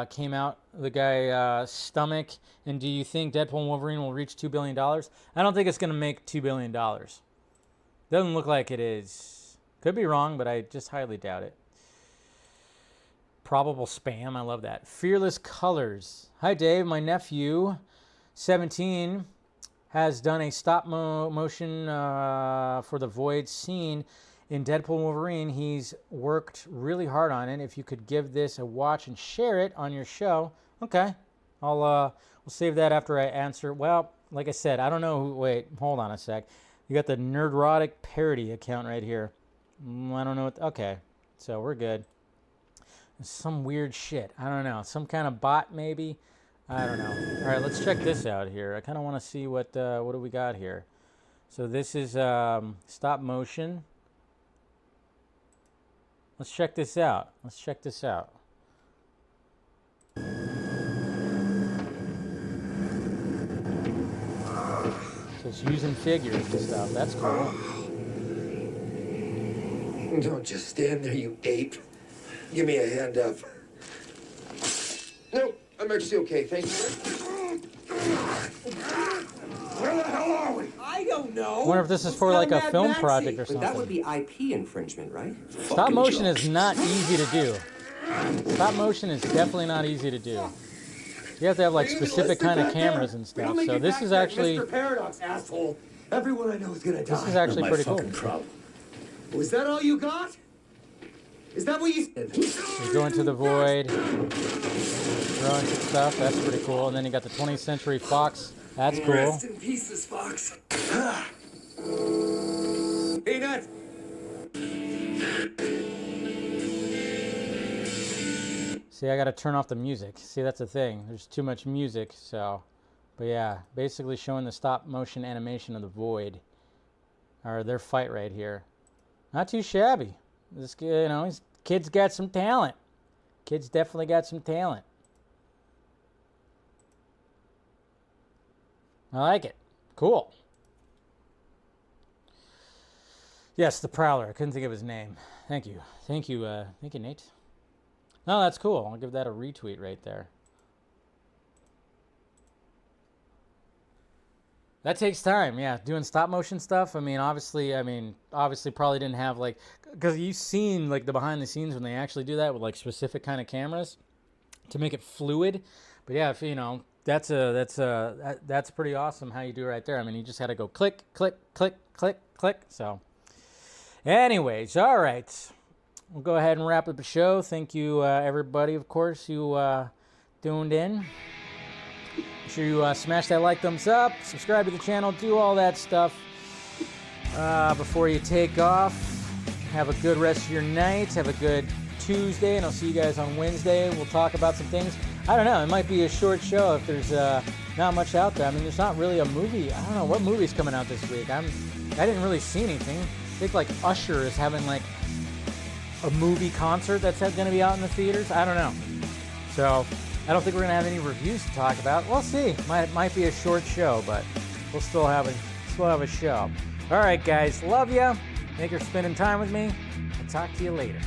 came out the guy's stomach. And do you think Deadpool and Wolverine will reach $2 billion? I don't think it's going to make $2 billion. Doesn't look like it is. Could be wrong, but I just highly doubt it. Probable spam. I love that. Fearless Colors. Hi, Dave. My nephew, 17, has done a stop motion for the Void scene in Deadpool and Wolverine. He's worked really hard on it. If you could give this a watch and share it on your show. Okay. We'll save that after I answer. Well, like I said, I don't know who... Wait, hold on a sec. You got the Nerdrotic parody account right here. I don't know what... Okay, so we're good. Some weird shit. I don't know. Some kind of bot, maybe? I don't know. All right, let's check this out here. I kind of want to see what do we got here. So this is stop motion. Let's check this out. So it's using figures and stuff. That's cool. Don't just stand there, you ape. Give me a hand up. No, I'm actually okay, thank you. Where the hell are we? I don't know. I wonder if this is for like a film project or something. But that would be IP infringement, right? Stop motion is not easy to do. Stop motion is definitely not easy to do. You have to have like specific kind of cameras and stuff. So this is actually... Mr. Paradox, asshole. Everyone I know is gonna die. This is actually pretty cool. Was that all you got? Is that what you said? You go into the void, throwing some stuff. That's pretty cool. And then you got the 20th Century Fox. That's cool. Rest in pieces, Fox. Peanut. See, I got to turn off the music. See, that's the thing. There's too much music, so. But yeah, basically showing the stop motion animation of the void. Or their fight right here. Not too shabby. This, you know, kid's got some talent. Kid's definitely got some talent. I like it. Cool. Yes, the Prowler. I couldn't think of his name. Thank you. Thank you, Nate. No, that's cool. I'll give that a retweet right there. That takes time, yeah. Doing stop motion stuff. I mean, obviously probably didn't have like, because you've seen like the behind the scenes when they actually do that with like specific kind of cameras to make it fluid. But yeah, if, you know, that's pretty awesome how you do it right there. I mean, you just had to go click, click, click, click, click. So, anyways, all right, we'll go ahead and wrap up the show. Thank you, everybody, of course, who tuned in. Make sure you smash that like, thumbs up, subscribe to the channel, do all that stuff before you take off. Have a good rest of your night. Have a good Tuesday, and I'll see you guys on Wednesday. We'll talk about some things. I don't know. It might be a short show if there's not much out there. I mean, there's not really a movie. I don't know what movie's coming out this week. I didn't really see anything. I think like Usher is having like a movie concert that's going to be out in the theaters. I don't know. So I don't think we're going to have any reviews to talk about. We'll see. Might be a short show, but we'll still have a show. All right, guys. Love ya. Thank you for spending time with me. I'll talk to you later.